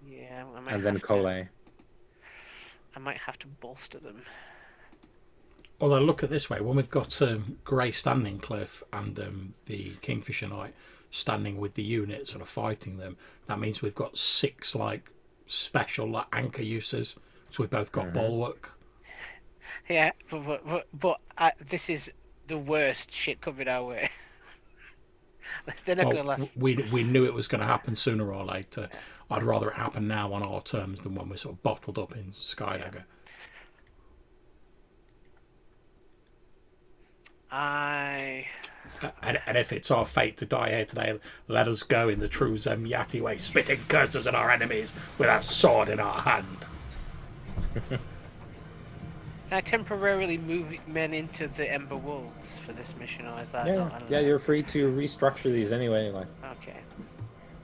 Yeah, I might and then have to- Cole. I might have to bolster them. Although look at it this way, when we've got Grey Standing Cliff and the Kingfisher Knight standing with the unit sort of fighting them, that means we've got 6 like special like anchor uses. So we've both got bulwark. Yeah, but this is the worst shit coming our way. They're not Well, gonna last. we knew it was going to happen sooner or later. I'd rather it happen now on our terms than when we're sort of bottled up in Skydagger. And if it's our fate to die here today, let us go in the true Zemyati way, spitting curses at our enemies with our sword in our hand. Can I temporarily move men into the Ember Wolves for this mission, or is that not? I don't know. You're free to restructure these anyway. Like, Okay.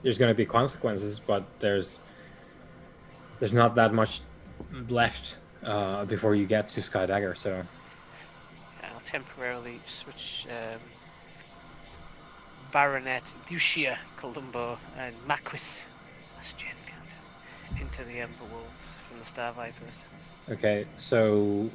there's going to be consequences, but there's not that much left before you get to Skydagger. So I'll temporarily switch Baronet, Lucia, Columbo, and Marquis Bastian into the Ember Wolves from the Star Vipers. okay, so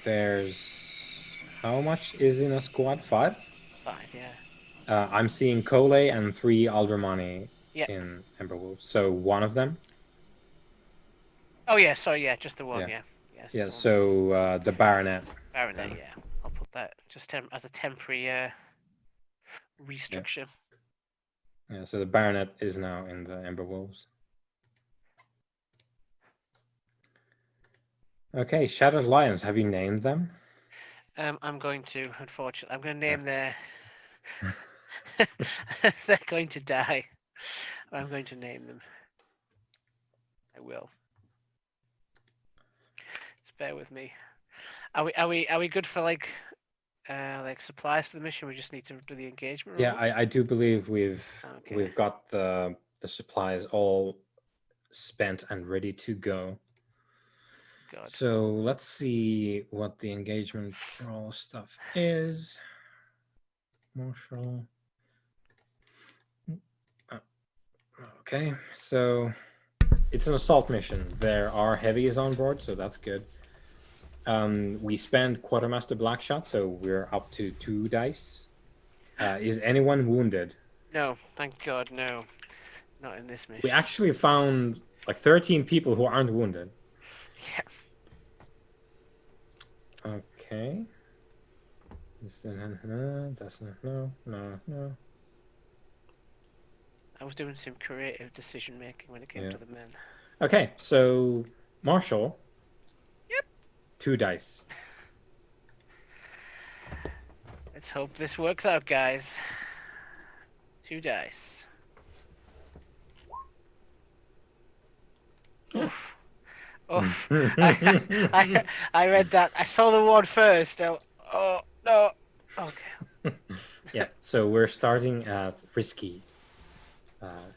there's how much is in a squad? 5. 5, yeah. I'm seeing Cole and 3 Aldramani Yeah. in Ember Wolves. So one of them. Oh yeah, sorry, yeah, just the one, Yeah. yeah. Yes, Yeah. the one. So the Baronet. Baronet, yeah. I'll put that just as a temporary restructure. Yeah. So the Baronet is now in the Ember Wolves. Okay, Shattered Lions. Have you named them? I'm going to, unfortunately, I'm going to name their. They're going to die. I'm going to name them. will. Just bear with me. Are we good for like supplies for the mission? We just need to do the engagement. Yeah, roll? I do believe we've Okay. got the supplies all spent and ready to go. God. So let's see what the engagement roll stuff is. Marshall. Okay, so it's an assault mission. There are heavies on board, so that's good. We spend Quartermaster Blackshot, so we're up to 2 dice. Is anyone wounded? No, thank God, no. Not in this mission. We actually found like 13 people who aren't wounded. Yeah. Okay. That's no. I was doing some creative decision making when it came Yeah. to the men. Okay, so Marshall. Yep. 2 dice. Let's hope this works out, guys. 2 dice. Oof. Oof. I read that. I saw the one first. Oh no. Okay. Yeah, so we're starting at risky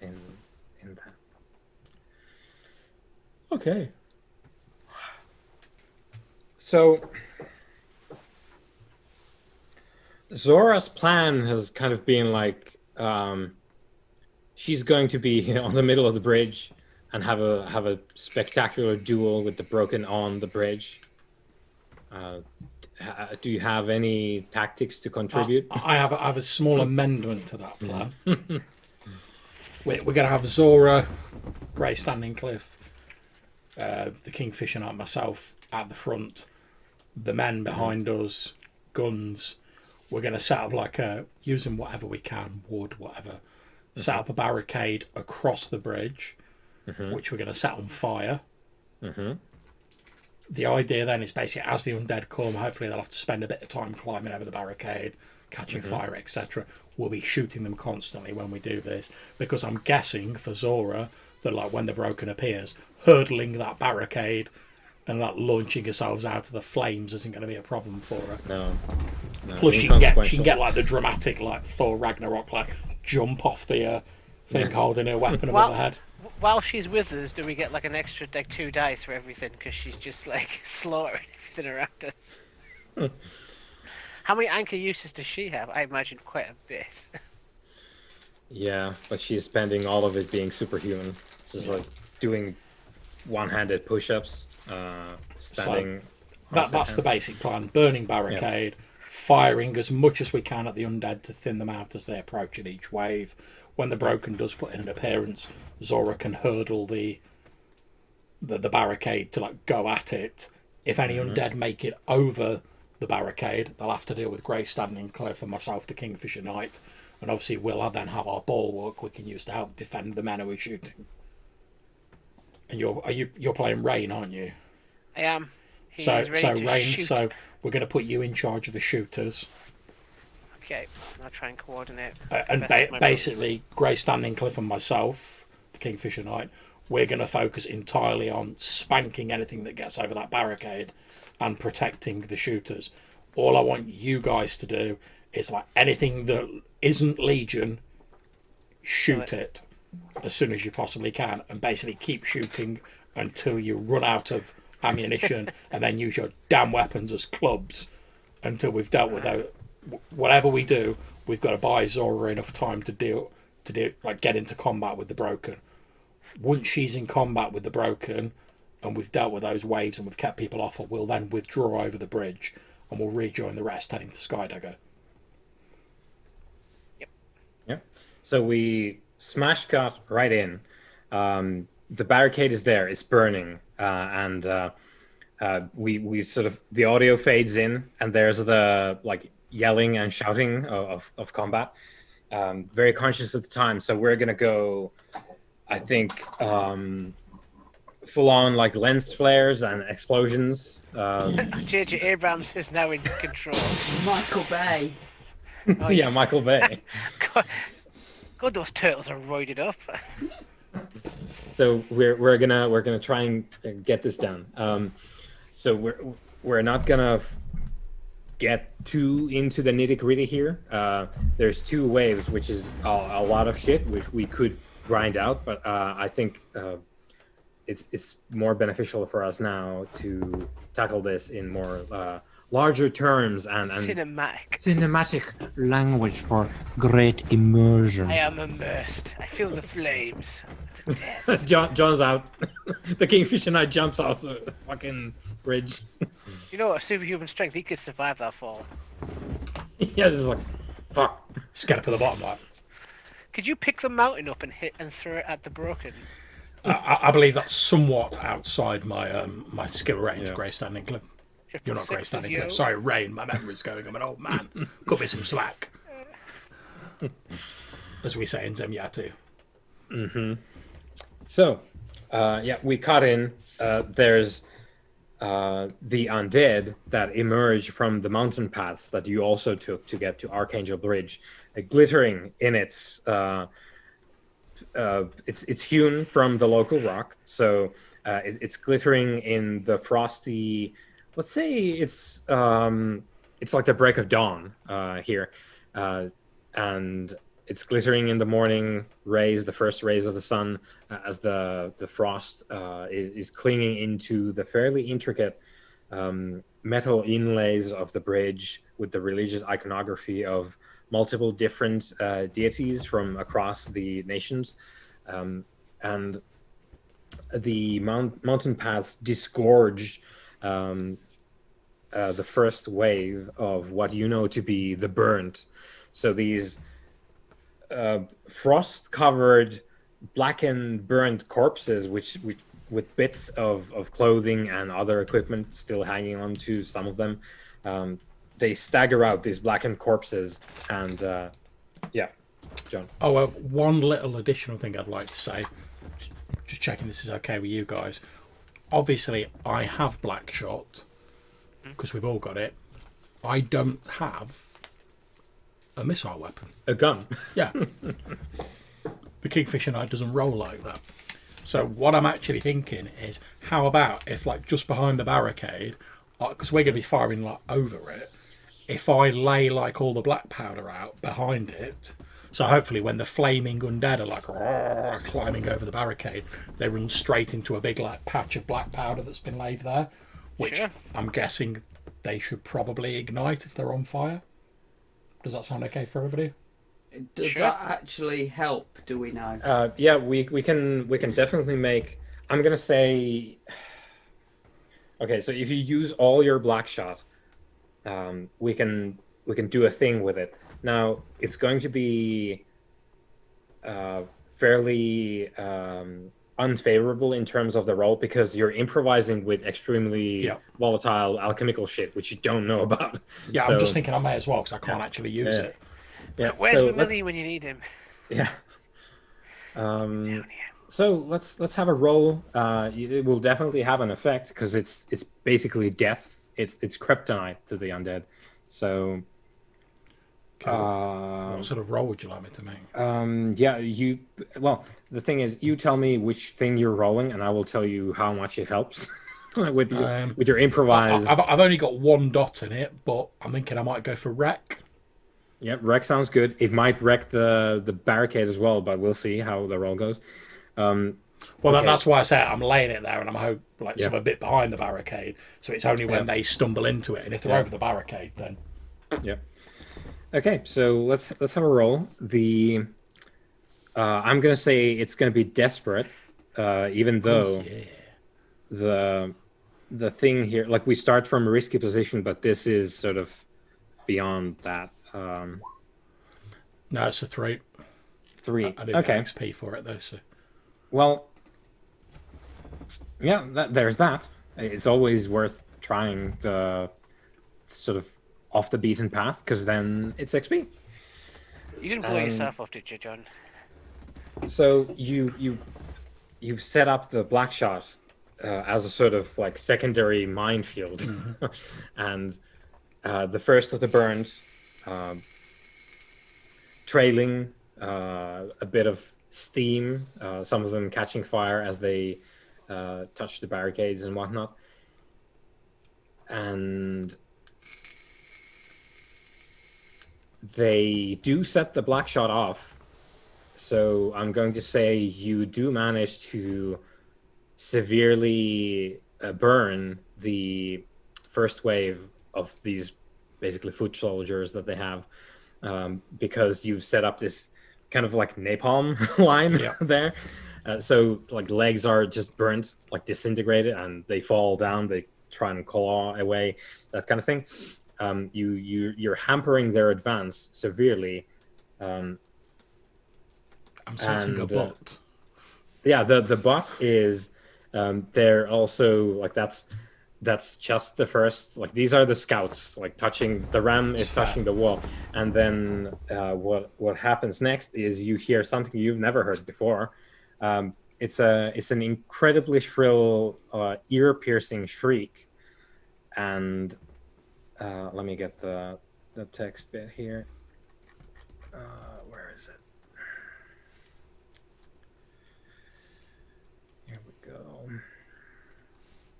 in that. Okay. So Zora's plan has kind of been like she's going to be on the middle of the bridge and have a spectacular duel with the broken on the bridge. Do you have any tactics to contribute? I have a small amendment to that plan. We're going to have Zora, Grey Standing Cliff, the Kingfisher Knight, myself at the front, the men behind us, guns. We're going to set up like using whatever we can, wood, whatever, set up a barricade across the bridge, which we're going to set on fire. The idea then is basically as the undead come, hopefully they'll have to spend a bit of time climbing over the barricade, catching fire, etc. We'll be shooting them constantly when we do this, because I'm guessing for Zora that like when the broken appears, hurdling that barricade and like launching ourselves out of the flames isn't going to be a problem for her. No. Plus she can get like the dramatic like Thor Ragnarok like jump off the thing holding her weapon above her head. While she's with us, do we get like an extra like 2 dice for everything? Because she's just like slaughtering everything around us. How many anchor uses does she have? I imagine quite a bit. Yeah, but she's spending all of it being superhuman. Just like doing one-handed push-ups, standing. That's the basic plan. Burning barricade, firing as much as we can at the undead to thin them out as they approach in each wave. When the broken does put in an appearance, Zora can hurdle the barricade to like go at it. If any undead make it over the barricade, they'll have to deal with Grey Standing Cliff and myself, the Kingfisher Knight, and obviously we'll then have our bulwark we can use to help defend the men who are shooting. And you're playing Rain, aren't you? I am. So Rain. So we're going to put you in charge of the shooters. Okay, I'll try and coordinate. And basically, Grey Standing Cliff and myself, the Kingfisher Knight, we're going to focus entirely on spanking anything that gets over that barricade and protecting the shooters. All I want you guys to do is like anything that isn't Legion, shoot it as soon as you possibly can, and basically keep shooting until you run out of ammunition, and then use your damn weapons as clubs until we've dealt with that. Whatever we do, we've got to buy Zora enough time to get into combat with the broken. Once she's in combat with the broken and we've dealt with those waves and we've kept people off, we'll then withdraw over the bridge and we'll rejoin the rest heading to Skydagger. Yep. So we smash cut right in. The barricade is there, it's burning, and we sort of, the audio fades in and there's the like yelling and shouting of combat. Very conscious of the time, so we're gonna go, I think, full on like lens flares and explosions. J.J. Abrams is now in control. Michael Bay. Oh, yeah, Michael Bay. God, those turtles are roided up. So we're gonna try and get this done. So we're not gonna get too into the nitty gritty here. There's 2 waves, which is a lot of shit, which we could grind out, but I think it's more beneficial for us now to tackle this in more larger terms and Cinematic language for great immersion. I am immersed. I feel the flames. The death. John's out. The Kingfisher Knight jumps off the fucking bridge. You know what? Superhuman strength. He could survive that fall. Yeah, this is like, fuck. Just get up at the bottom, like. Could you pick the mountain up and hit and throw it at the broken? I believe that's somewhat outside my my skill range, Grey Standing Cliff. You're not Grey Standing Cliff. Sorry, Rain. My memory's going. I'm an old man. Cut me some slack. As we say in Zemyatu. So, we cut in. There's the undead that emerge from the mountain paths that you also took to get to Archangel Bridge, glittering in its. It's hewn from the local rock, so it's glittering in the frosty. Let's say it's like the break of dawn here, and it's glittering in the morning rays, the first rays of the sun, as the frost is clinging into the fairly intricate metal inlays of the bridge with the religious iconography of multiple different deities from across the nations, and the mountain paths disgorge the first wave of what you know to be the burnt. So these frost-covered, blackened, burnt corpses, which with bits of clothing and other equipment still hanging on to some of them, they stagger out, these blackened corpses, and John. Oh, well, one little additional thing I'd like to say, just checking this is okay with you guys. Obviously, I have Black Shot, because we've all got it. I don't have a missile weapon. A gun. Yeah. The Kingfisher Knight doesn't roll like that. So what I'm actually thinking is, how about if, like, just behind the barricade, because we're going to be firing, like, over it, if I lay, like, all the black powder out behind it, so hopefully when the flaming undead are, like, climbing over the barricade, they run straight into a big, like, patch of black powder that's been laid there, which I'm guessing they should probably ignite if they're on fire. Does that sound okay for everybody? Does that actually help? Do we know? We can definitely make. I'm gonna say. Okay, so if you use all your black shot, we can do a thing with it. Now it's going to be fairly unfavorable in terms of the roll because you're improvising with extremely volatile alchemical shit, which you don't know about. Yeah, so, I'm just thinking I may as well because I can't actually use it. Yeah. Where's Millie when you need him? Yeah. So let's have a roll. It will definitely have an effect because it's basically death. It's kryptonite to the undead. So. What sort of roll would you like me to make? Well, the thing is, you tell me which thing you're rolling, and I will tell you how much it helps with your improvised. I've only got 1 dot in it, but I'm thinking I might go for wreck. Yep, wreck sounds good. It might wreck the barricade as well, but we'll see how the roll goes. That's why I say I'm laying it there, and I'm a bit behind the barricade, so it's only when they stumble into it, and if they're over the barricade, then. Yep. Okay, so let's have a roll. I'm gonna say it's gonna be desperate, even though the thing here, like we start from a risky position, but this is sort of beyond that. No, it's a 3. 3. I didn't get XP for it though. So. Well, yeah, there's that. It's always worth trying the sort of off the beaten path because then it's XP. You didn't blow yourself off, did you, John? So you've set up the black shot as a sort of like secondary minefield, and the first of the burns, trailing a bit of steam, some of them catching fire as they touch the barricades and whatnot. And they do set the black shot off. So I'm going to say you do manage to severely burn the first wave of these basically foot soldiers that they have, because you've set up this kind of like napalm line there. So like legs are just burnt, like disintegrated, and they fall down. They try and claw away, that kind of thing. You're hampering their advance severely. I'm sensing a bot. The bot is they're also like that's just the first, like these are the scouts, like touching the ram is touching the wall, and then what happens next is you hear something you've never heard before. It's an incredibly shrill, ear-piercing shriek, and let me get the text bit here. Where is it? Here we go.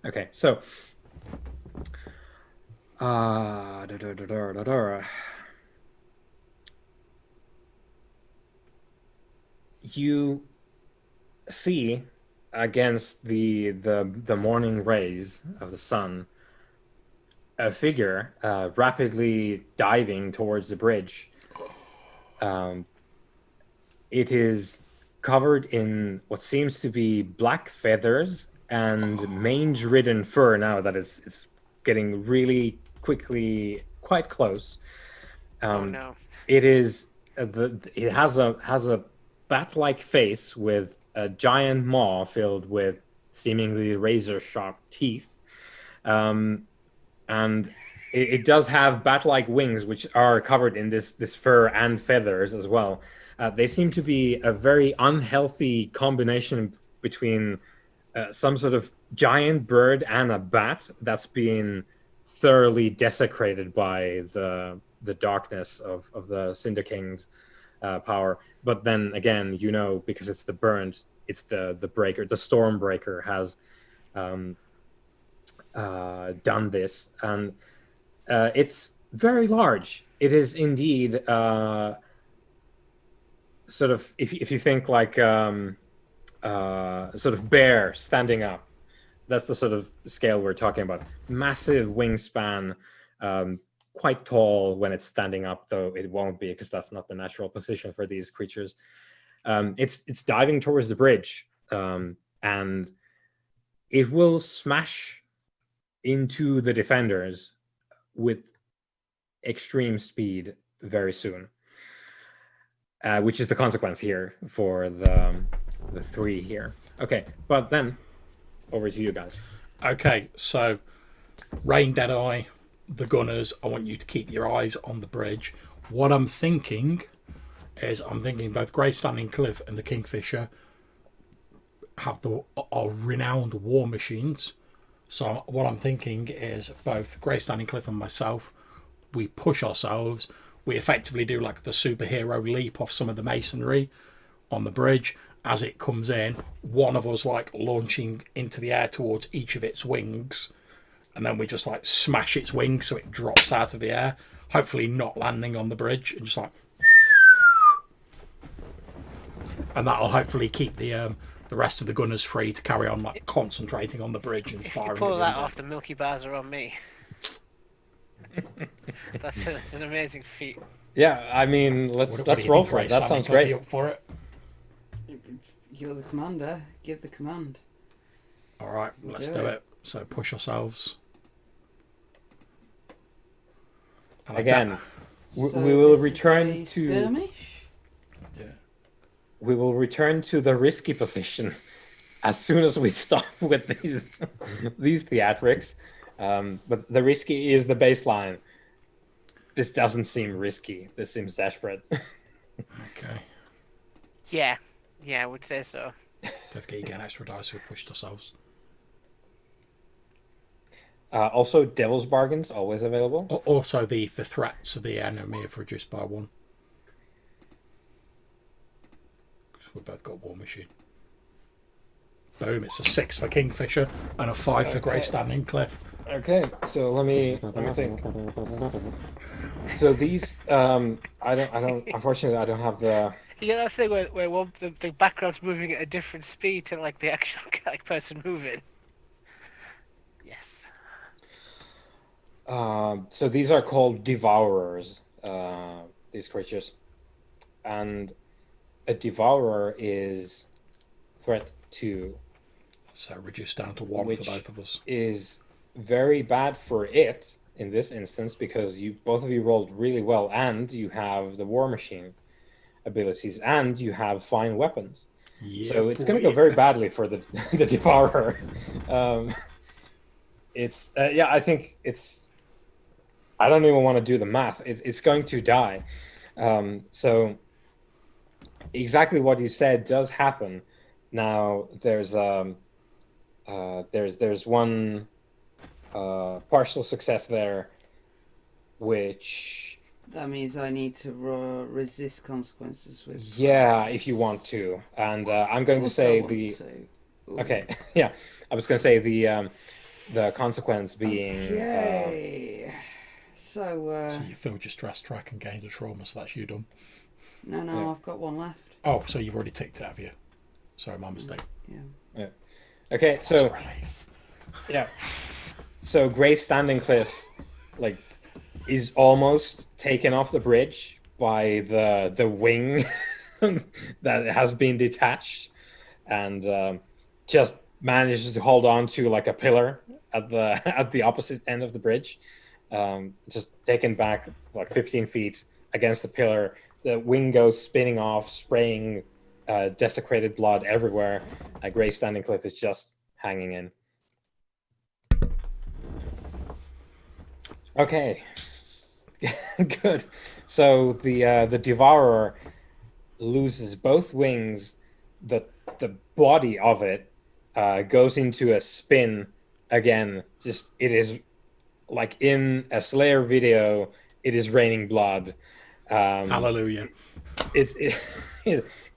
Okay, so you see against the morning rays of the sun a figure rapidly diving towards the bridge. It is covered in what seems to be black feathers and mange-ridden fur. Now that it's getting really quickly quite close. Oh no! It is it has a bat-like face with a giant maw filled with seemingly razor-sharp teeth, and it does have bat-like wings, which are covered in this fur and feathers as well. They seem to be a very unhealthy combination between some sort of giant bird and a bat that's been thoroughly desecrated by the darkness of the Cinder King's power. But then again, because it's the burned, it's the breaker, the Stormbreaker has done this, and it's very large. It is indeed sort of, if you think like sort of bear standing up, that's the sort of scale we're talking about. Massive wingspan, quite tall when it's standing up, though it won't be because that's not the natural position for these creatures. It's diving towards the bridge, and it will smash into the defenders with extreme speed very soon, which is the consequence here for the three here. Okay, but then over to you guys. Okay, so Rain Deadeye, the gunners, I want you to keep your eyes on the bridge. What I'm thinking is both Grey Standing Cliff and the Kingfisher are renowned war machines. So what I'm thinking is both Grey Standing Cliff and myself, we push ourselves. We effectively do like the superhero leap off some of the masonry on the bridge. As it comes in, one of us like launching into the air towards each of its wings, and then we just like smash its wings so it drops out of the air, hopefully not landing on the bridge, and just like, and that'll hopefully keep the rest of the gunners free to carry on like concentrating on the bridge and firing. If you pull that off, the Milky Bars are on me. That's an amazing feat. Yeah, I mean, let's roll for it. That sounds great. Up for it. You're the commander. Give the command. All right, let's do it. So push ourselves. And again, we will return to skirmish. Yeah. We will return to the risky position as soon as we stop with these theatrics. But the risky is the baseline. This doesn't seem risky. This seems desperate. Okay. Yeah, I would say so. Don't forget you get an extra dice. We pushed ourselves. Also, Devil's Bargains always available. Also, the threats of the enemy have reduced by 1. We've both got War Machine. Boom, it's a 6 for Kingfisher and a 5 for Grey Standing Cliff. Okay, so let me think. So these, I don't. Unfortunately, I don't have the. You get that thing where the background's moving at a different speed to like the actual like person moving. Yes. So these are called devourers. These creatures, and a devourer is threat 2. So reduced down to 1 Which for both of us. is very bad for it in this instance because both of you rolled really well, and you have the War Machine abilities, and you have fine weapons. Yeah, So it's going to go very badly for the the devourer. I think it's. I don't even want to do the math. It's going to die. So exactly what you said does happen. Now there's one partial success there, which That means I need to resist consequences with. if you want to, and I'm going to say the. Okay, yeah, I was going to say the consequence being. Okay. So you filled your stress track and gained a trauma, so that's you done. no, Yeah. I've got one left. Oh, so you've already ticked it, have you? Sorry, my mistake. Yeah. Okay, That's so a relief. yeah, so Grey Standing Cliff, like, is almost taken off the bridge by the wing that has been detached, and just manages to hold on to like a pillar at the opposite end of the bridge, just taken back like 15 feet against the pillar. The wing goes spinning off, spraying desecrated blood everywhere. Grey Standing Cliff is just hanging in. Okay. Good. So the devourer loses both wings. The body of it goes into a spin again. Just it is like in a Slayer video. It is raining blood. Hallelujah.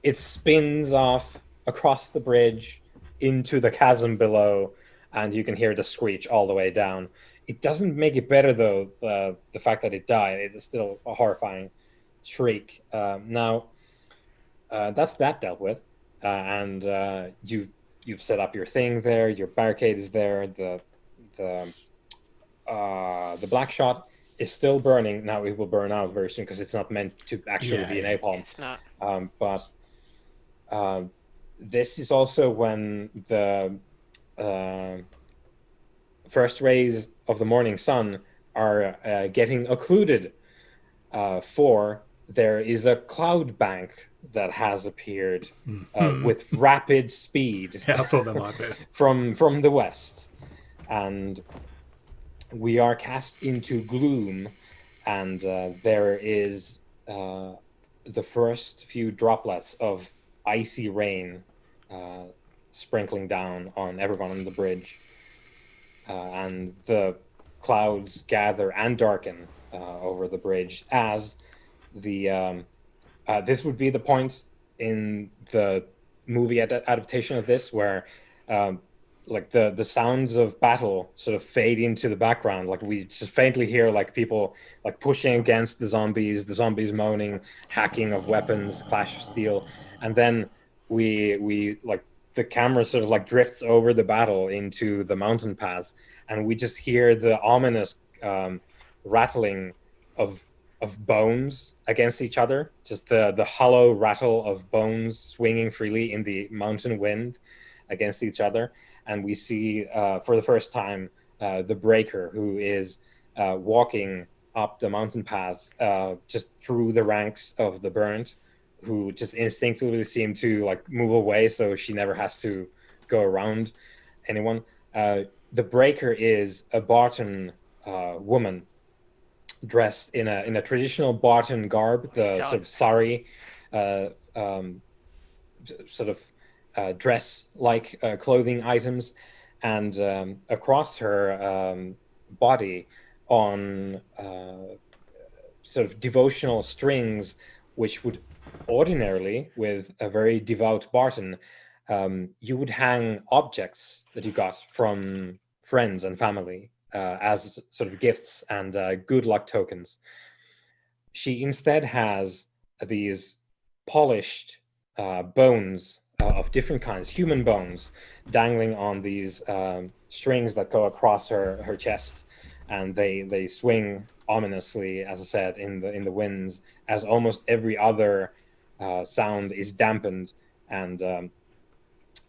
It spins off across the bridge into the chasm below, and you can hear the screech all the way down. It doesn't make it better though. The fact that it died, it is still a horrifying shriek. Now that's that dealt with, and you've set up your thing there. Your barricade is there. The black shot is still burning. Now it will burn out very soon because it's not meant to actually be a napalm. It's not. But this is also when the first rays of the morning sun are getting occluded. For there is a cloud bank that has appeared with rapid speed. Yeah, I thought that might be. from the west, and we are cast into gloom, and there is the first few droplets of icy rain sprinkling down on everyone on the bridge, and the clouds gather and darken over the bridge as the this would be the point in the movie adaptation of this where like the sounds of battle sort of fade into the background. Like we just faintly hear like people like pushing against the zombies moaning, hacking of weapons, clash of steel, and then we like the camera sort of like drifts over the battle into the mountain paths, and we just hear the ominous rattling of bones against each other, just the hollow rattle of bones swinging freely in the mountain wind against each other. And we see for the first time the Breaker, who is walking up the mountain path just through the ranks of the Burnt, who just instinctively seem to like move away so she never has to go around anyone. The Breaker is a Barton woman dressed in a traditional Barton garb, the sort of sari sort of dress-like clothing items, and across her body on sort of devotional strings, which would ordinarily, with a very devout Barton, you would hang objects that you got from friends and family as sort of gifts and good luck tokens. She instead has these polished bones of different kinds, human bones, dangling on these strings that go across her chest, and they swing ominously, as I said, in the winds, as almost every other sound is dampened, and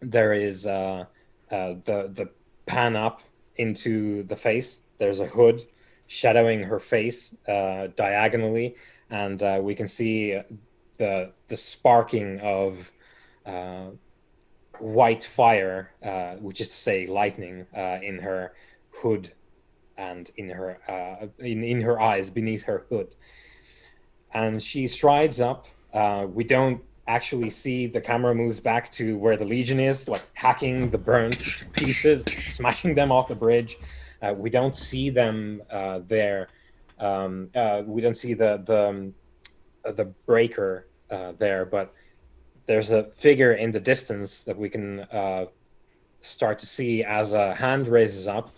there is the pan up into the face. There's a hood shadowing her face diagonally, and we can see the sparking of white fire, which is to say lightning, in her hood and in her in her eyes beneath her hood. And she strides up. We don't actually see, the camera moves back to where the Legion is, like hacking the burnt to pieces, smashing them off the bridge. We don't see them there. We don't see the breaker there, but there's a figure in the distance that we can start to see as a hand raises up,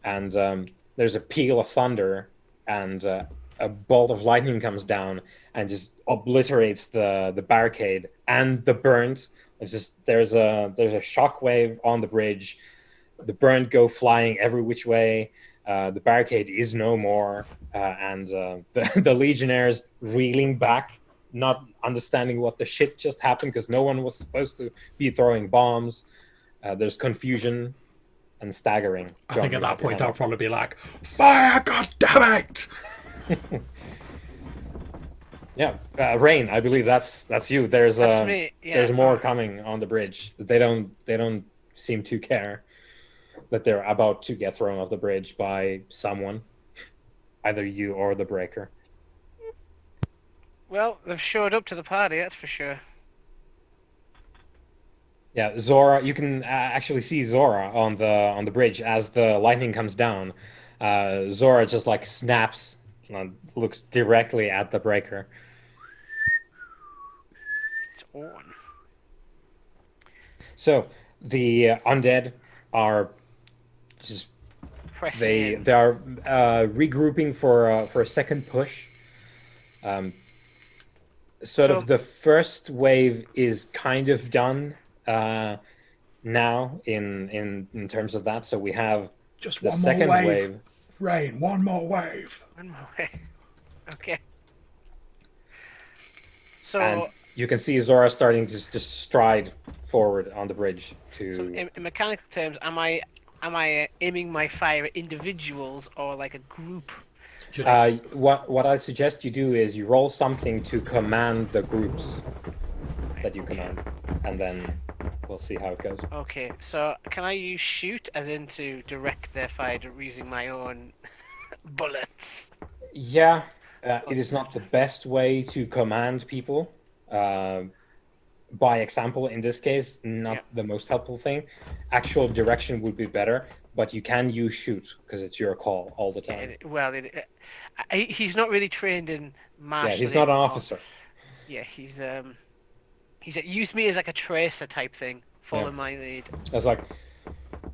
and there's a peal of thunder, and a bolt of lightning comes down and just obliterates the barricade and the burnt. It's just there's a shockwave on the bridge. The burnt go flying every which way. The barricade is no more, and the legionnaires reeling back, not understanding what the shit just happened, because no one was supposed to be throwing bombs. There's confusion and staggering. I think at that point I'll probably be like, "Fire! God damn it!" Yeah, Rain, I believe that's you. There's me, yeah. There's more coming on the bridge. They don't seem to care that they're about to get thrown off the bridge by someone, either you or the breaker. Well, they've showed up to the party, that's for sure. Yeah, Zora. You can actually see Zora on the bridge as the lightning comes down. Zora just like snaps and looks directly at the breaker. It's on. So the undead are just Pressing in. they are regrouping for a second push. Sort of the first wave is kind of done now in terms of that. So we have Just the one second more wave. Rain, one more wave. One more way. Okay. So, And you can see Zora starting to just stride forward on the bridge to. so in mechanical terms, am I aiming my fire at individuals or like a group? What I suggest you do is you roll something to command the groups that you command, and then we'll see how it goes. Okay, so can I use shoot as in to direct their fire using my own bullets? Yeah, it is not the best way to command people. By example, in this case, not the most helpful thing. Actual direction would be better, but you can use shoot because it's your call all the time. He's not really trained in martial. Yeah, he's not an officer. Yeah, he's use me as like a tracer type thing. Follow my lead. It's like,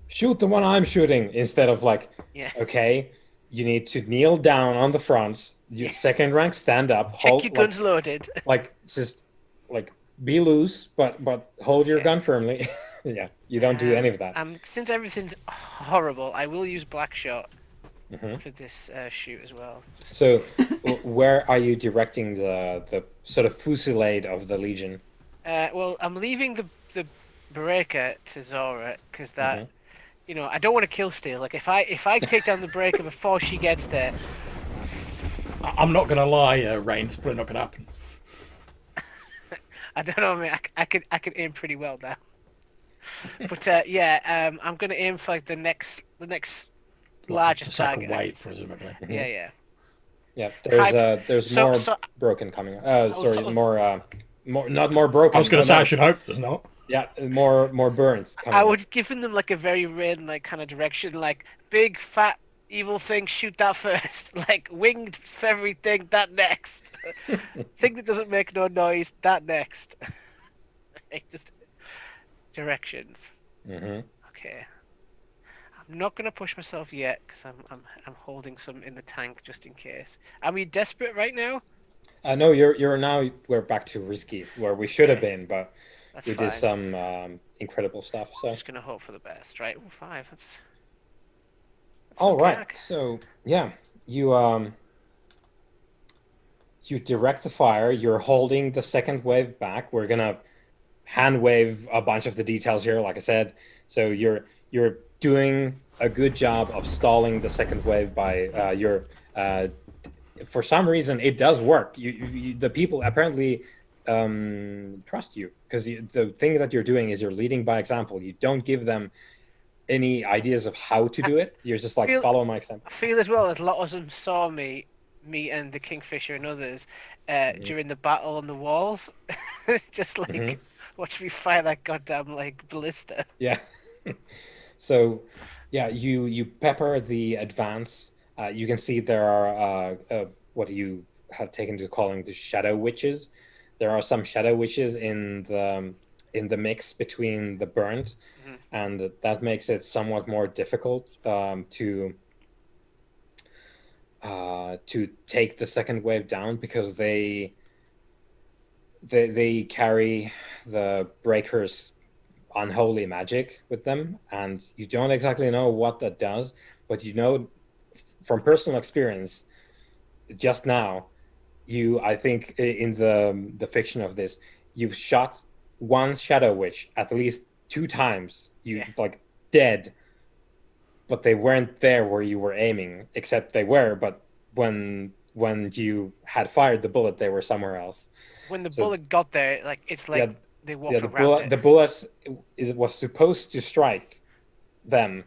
shoot the one I'm shooting, instead of like, okay, you need to kneel down on the front. Second rank, stand up. Check your guns loaded. Like just like be loose, but hold your gun firmly. Yeah, you don't do any of that. Since everything's horrible, I will use black shot for this shoot as well. So, where are you directing the sort of fusillade of the Legion? Well, I'm leaving the breaker to Zora because that, I don't want to kill steal. Like if I take down the breaker before she gets there. I'm not gonna lie, Rain's probably not gonna happen. I don't know, man. I could aim pretty well now. But I'm gonna aim for like the next largest second target. wave, presumably. Yeah. Yeah, there's more broken coming. More not more broken. I was gonna say I should hope there's not. Yeah, more burns. I would give them like a very red like kind of direction, like big fat Evil thing, shoot that first. Like winged feathery thing, that next. Thing that doesn't make no noise, that next. Just directions. Mm-hmm. Okay. I'm not gonna push myself yet because I'm holding some in the tank just in case. Are we desperate right now? No, you're now we're back to risky where we should have Okay, been, but that's we did fine. some incredible stuff. So Just gonna hope for the best, right? Ooh, 5. That's all right, okay. so yeah, you direct the fire. You're holding the second wave back. We're gonna hand wave a bunch of the details here, like I said. So you're doing a good job of stalling the second wave by your. For some reason, it does work. The people apparently trust you because the thing that you're doing is you're leading by example. You don't give them any ideas of how to do it. You're just like Feel follow my example. I feel as well that a lot of them saw me and the Kingfisher and others during the battle on the walls. Just like Mhm. watch me fire that goddamn like ballista. Yeah. So, yeah, you pepper the advance. You can see there are what you have taken to calling the shadow witches. There are some shadow witches in the mix between the burnt, Mhm. and that makes it somewhat more difficult to take the second wave down because they carry the breakers unholy magic with them, and you don't exactly know what that does, but you know from personal experience just now, I think in the fiction of this, you've shot one shadow witch at least 2 times, you Yeah. like dead, but they weren't there where you were aiming, except they were, but when you had fired the bullet they were somewhere else. When the So bullet got there, like it's yeah, like they yeah, walked around it. the bullet was supposed to strike them,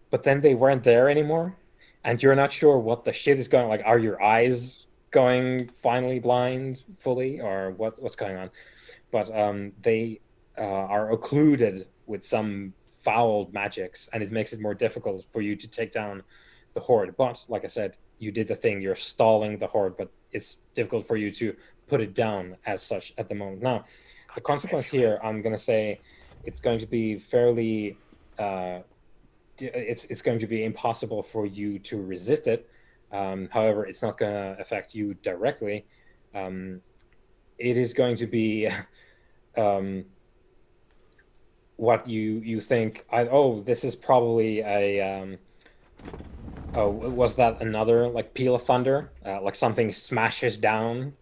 but then they weren't there anymore, and you're not sure what the shit is going. Like, are your eyes going finally blind fully, or what's going on? But they are occluded with some foul magics, and it makes it more difficult for you to take down the horde. But like I said, you did the thing. You're stalling the horde, but it's difficult for you to put it down as such at the moment. Now, the God damn consequence it. here, I'm going to say, it's going to be fairly. It's going to be impossible for you to resist it. However, it's not going to affect you directly. It is going to be um, what you think. Oh, this is probably a. Oh, was that another like peal of thunder? Like something smashes down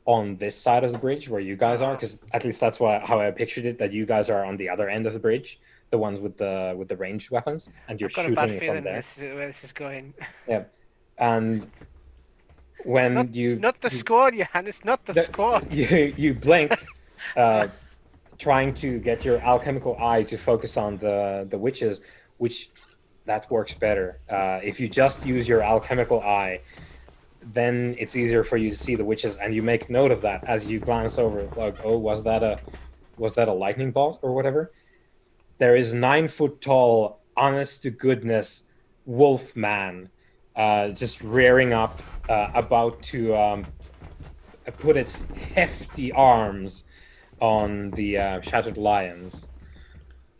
on this side of the bridge where you guys are, because at least that's how I pictured it. That you guys are on the other end of the bridge, the ones with the ranged weapons, and you're I've got a bad shooting from feeling there. this is where this is going. Yeah, and Not when you not the squad, Johannes, not the squad. you blink, trying to get your alchemical eye to focus on the witches, which that works better. If you just use your alchemical eye, then it's easier for you to see the witches, and you make note of that as you glance over. Like, oh, was that a lightning bolt or whatever? There is 9 foot tall, honest to goodness wolf man, just rearing up, about to put its hefty arms on the shattered lions.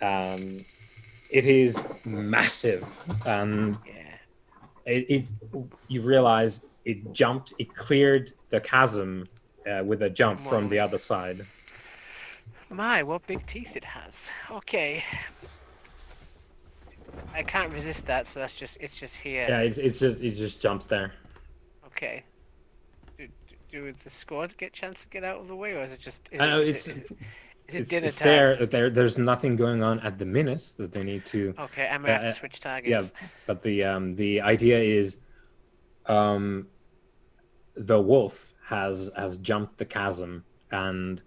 It is massive, and Yeah. it you realize it cleared the chasm with a jump from the other side. My, what big teeth it has. Okay. I can't resist that, so it's just here. Yeah, it just jumps there. Okay. Do the squad get a chance to get out of the way, or is it just I know is it dinner it's time? there's nothing going on at the minute that they need to. Okay, I might have to switch Yeah, targets. but the idea is, the wolf has jumped the chasm, and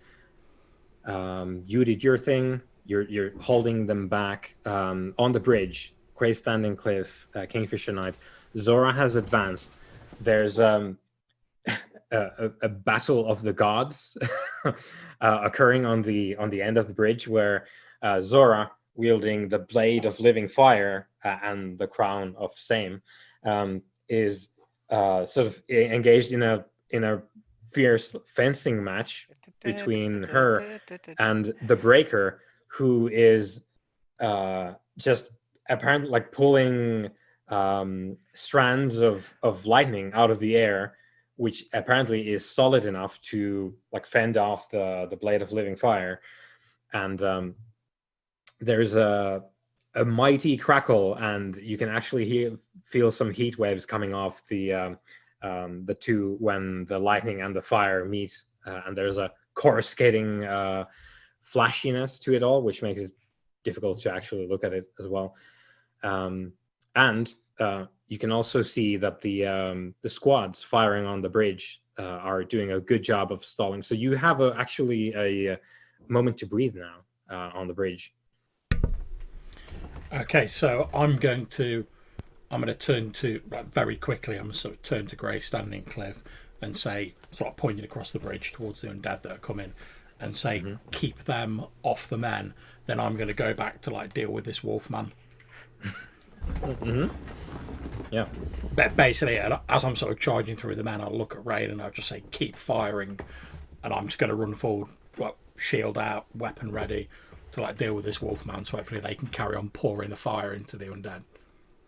you did your thing. You're holding them back on the bridge. Grey Standing Cliff, Kingfisher Knight. Zora has advanced. There's a battle of the gods occurring on the end of the bridge, where Zora, wielding the blade of living fire and the crown of same, is sort of engaged in a fierce fencing match between her and the breaker, who is just apparently like pulling strands of lightning out of the air, which apparently is solid enough to like fend off the blade of living fire. And there's a mighty crackle, and you can actually feel some heat waves coming off the two when the lightning and the fire meet, and there's a coruscating flashiness to it all, which makes it difficult to actually look at it as well. And you can also see that the squads firing on the bridge are doing a good job of stalling. So you have actually a moment to breathe now on the bridge. Okay, so I'm going to turn to very quickly. I'm going to sort of turn to Grey Standing Cliff and say, sort of pointing across the bridge towards the undead that are coming, and say, keep them off the men. Then I'm going to go back to like deal with this wolf man. Yeah. But basically, as I'm sort of charging through the men, I'll look at Rain and I'll just say, keep firing, and I'm just going to run forward, like shield out, weapon ready, to like deal with this wolf man. So hopefully they can carry on pouring the fire into the undead.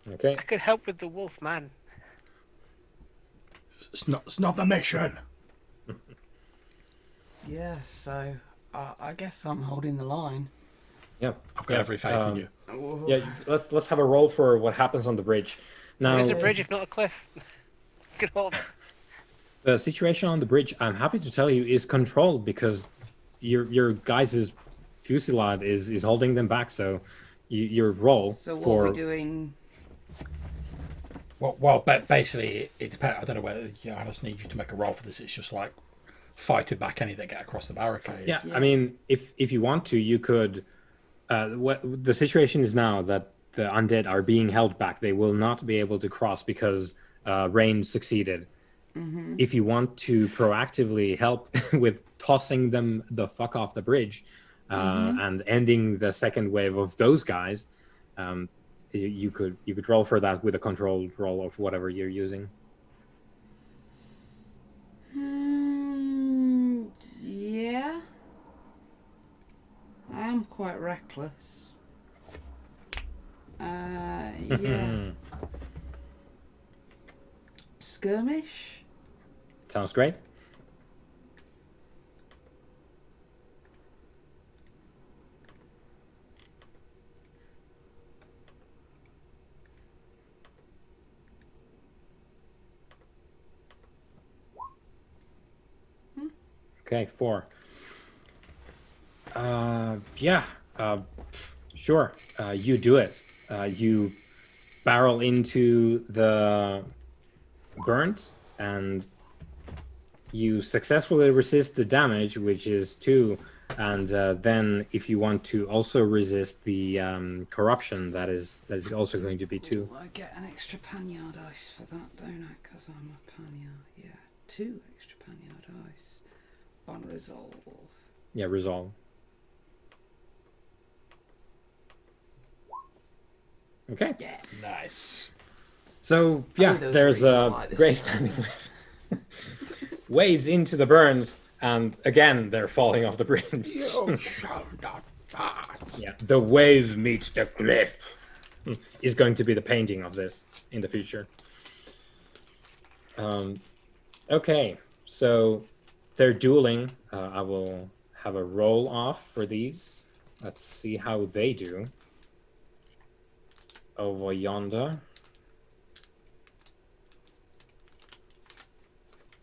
Okay. I could help with the wolf man. It's not the mission. Yeah, so I guess I'm holding the line. Yeah, I've got every faith in you. Yeah, let's have a roll for what happens on the bridge. Now, What is a bridge if not a cliff? Good hold. The situation on the bridge, I'm happy to tell you, is controlled because your guys' fusillade is holding them back. So your roll So what for are we doing? Well, but basically, it depends. I don't know whether Johannes needs you to make a roll for this. It's just like fighting back any that get across the barricade. Yeah, I mean, if you want to, you could. What the situation is now that the undead are being held back. They will not be able to cross because Rain succeeded. If you want to proactively help with tossing them the fuck off the bridge and ending the second wave of those guys, you could roll for that with a controlled roll of whatever you're using. Yeah. I am quite reckless. Yeah. Skirmish? Sounds great. Okay, 4. Yeah, sure. You do it. You barrel into the burnt, and you successfully resist the damage, which is 2. And then, if you want to also resist the corruption, that is also going to be 2. I get an extra paniard ice for that, don't I? Because I'm a paniard. Yeah, 2 extra paniard ice on resolve. Yeah, resolve. Okay. Yeah. Nice. So yeah, those there's really a like this Grey sound. Standing wades into the burns, and again they're falling off the bridge. You shall not pass. Yeah, the wave meets the cliff is going to be the painting of this in the future. Okay, so they're dueling. I will have a roll off for these. Let's see how they do. Over yonder.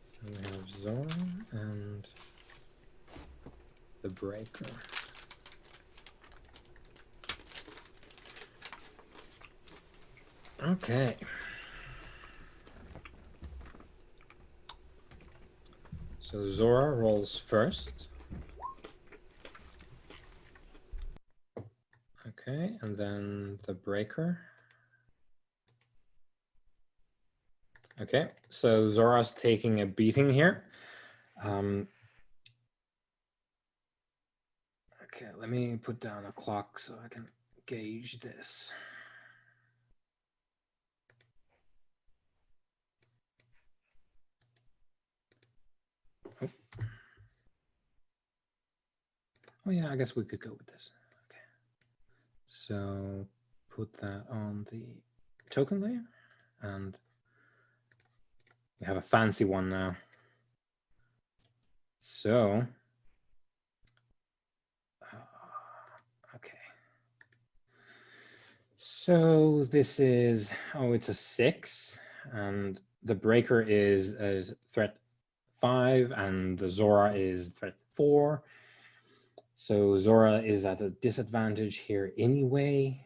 So we have Zora and the Breaker. Okay. So Zora rolls first. Okay, and then the Breaker. Okay, so Zora's taking a beating here. Okay, let me put down a clock so I can gauge this. Oh yeah, I guess we could go with this. Okay. So put that on the token layer, and we have a fancy one now. So, okay. So this is, it's a 6, and the breaker is threat 5, and the Zora is threat 4. So Zora is at a disadvantage here anyway.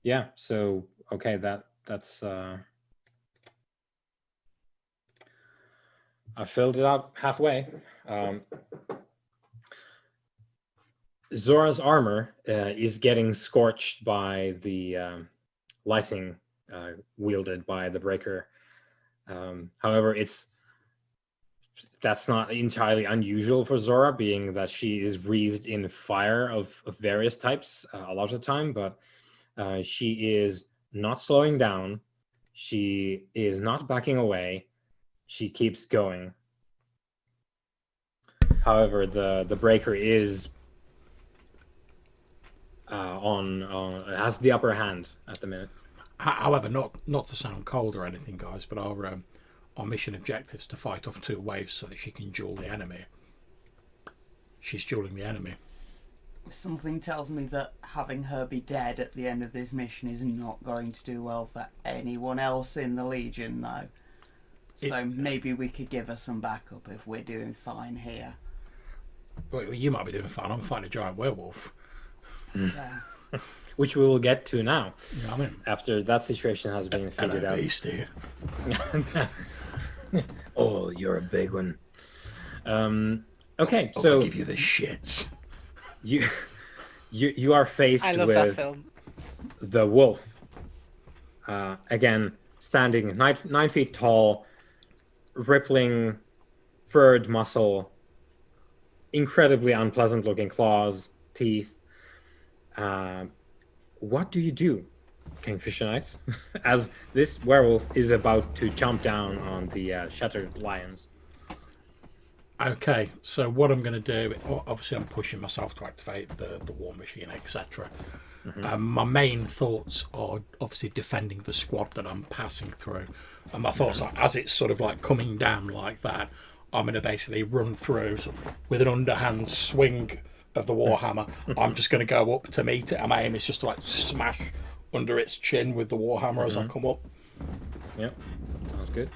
Yeah, so okay, that's I filled it out halfway. Zora's armor is getting scorched by the lighting wielded by the breaker. However, that's not entirely unusual for Zora, being that she is breathed in fire of various types a lot of the time, but she is not slowing down. She is not backing away. She keeps going. However, the breaker is has the upper hand at the minute. However, not to sound cold or anything, guys, but our mission objective is to fight off 2 waves so that she can duel the enemy. She's dueling the enemy. Something tells me that having her be dead at the end of this mission is not going to do well for anyone else in the Legion, though. So maybe we could give her some backup if we're doing fine here. Well, you might be doing fine. I'm fighting a giant werewolf. Yeah. Which we will get to now. You know what I mean? After that situation has been figured out. Beastie. Oh, you're a big one. Okay, I'll so give you the shits. you are faced I love that with film. the wolf. Again, standing 9 feet tall, rippling, furred muscle, incredibly unpleasant looking claws, teeth. What do you do, Kingfisher Knight, as this werewolf is about to chomp down on the shattered lions? Okay, so what I'm going to do, obviously I'm pushing myself to activate the war machine, etc. My main thoughts are obviously defending the squad that I'm passing through. And my thoughts are, as it's sort of like coming down like that, I'm going to basically run through sort of with an underhand swing of the warhammer. I'm just going to go up to meet it, and my aim is just to like smash under its chin with the warhammer as I come up. Yep, sounds good.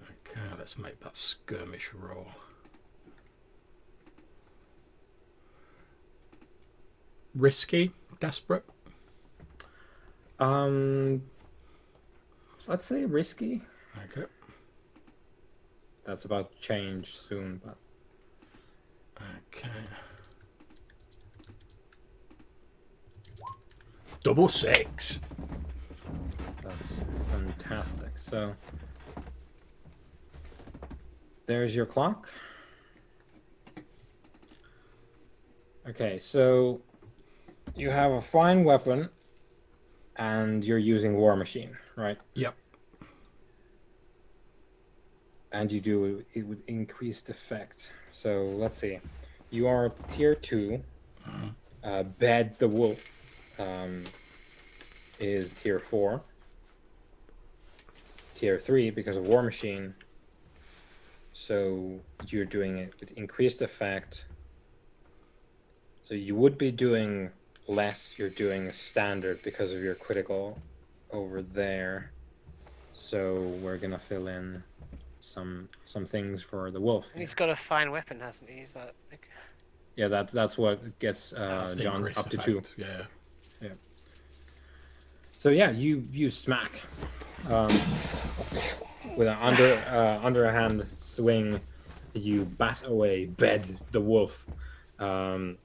Okay, let's make that skirmish roll. Risky, desperate. Let's say risky. Okay. That's about to change soon, but Okay. Double 6. that's fantastic. So there's your clock. Okay, so you have a fine weapon and you're using War Machine, right? Yep. And you do it with increased effect. So let's see. You are tier 2. Bed the Wolf is tier 4. Tier 3 because of War Machine. So you're doing it with increased effect. So you would be doing less. You're doing standard because of your critical over there. So we're gonna fill in some things for the wolf. And he's got a fine weapon, hasn't he? Is that like... Yeah, that's what gets That's the John increased up to effect, 2. Yeah. So yeah, you smack with an underhand swing. You bat away, bed the wolf from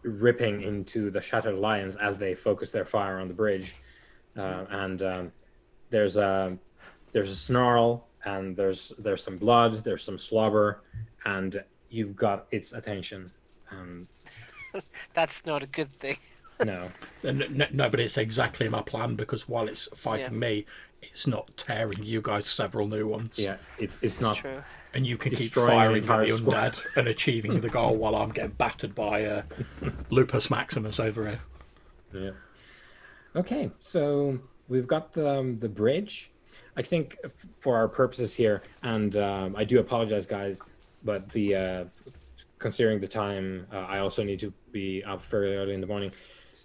ripping into the shattered lions as they focus their fire on the bridge. And there's a snarl, and there's some blood, there's some slobber, and you've got its attention. That's not a good thing. No. No, but it's exactly my plan, because while it's fighting me, it's not tearing you guys several new ones. Yeah, it's It's not true. And you can keep destroying an firing at entire the squad. undead and achieving the goal while I'm getting battered by Lupus Maximus over here. Yeah. Okay, so we've got the bridge. I think for our purposes here, and I do apologize, guys, but the considering the time, I also need to be up very early in the morning.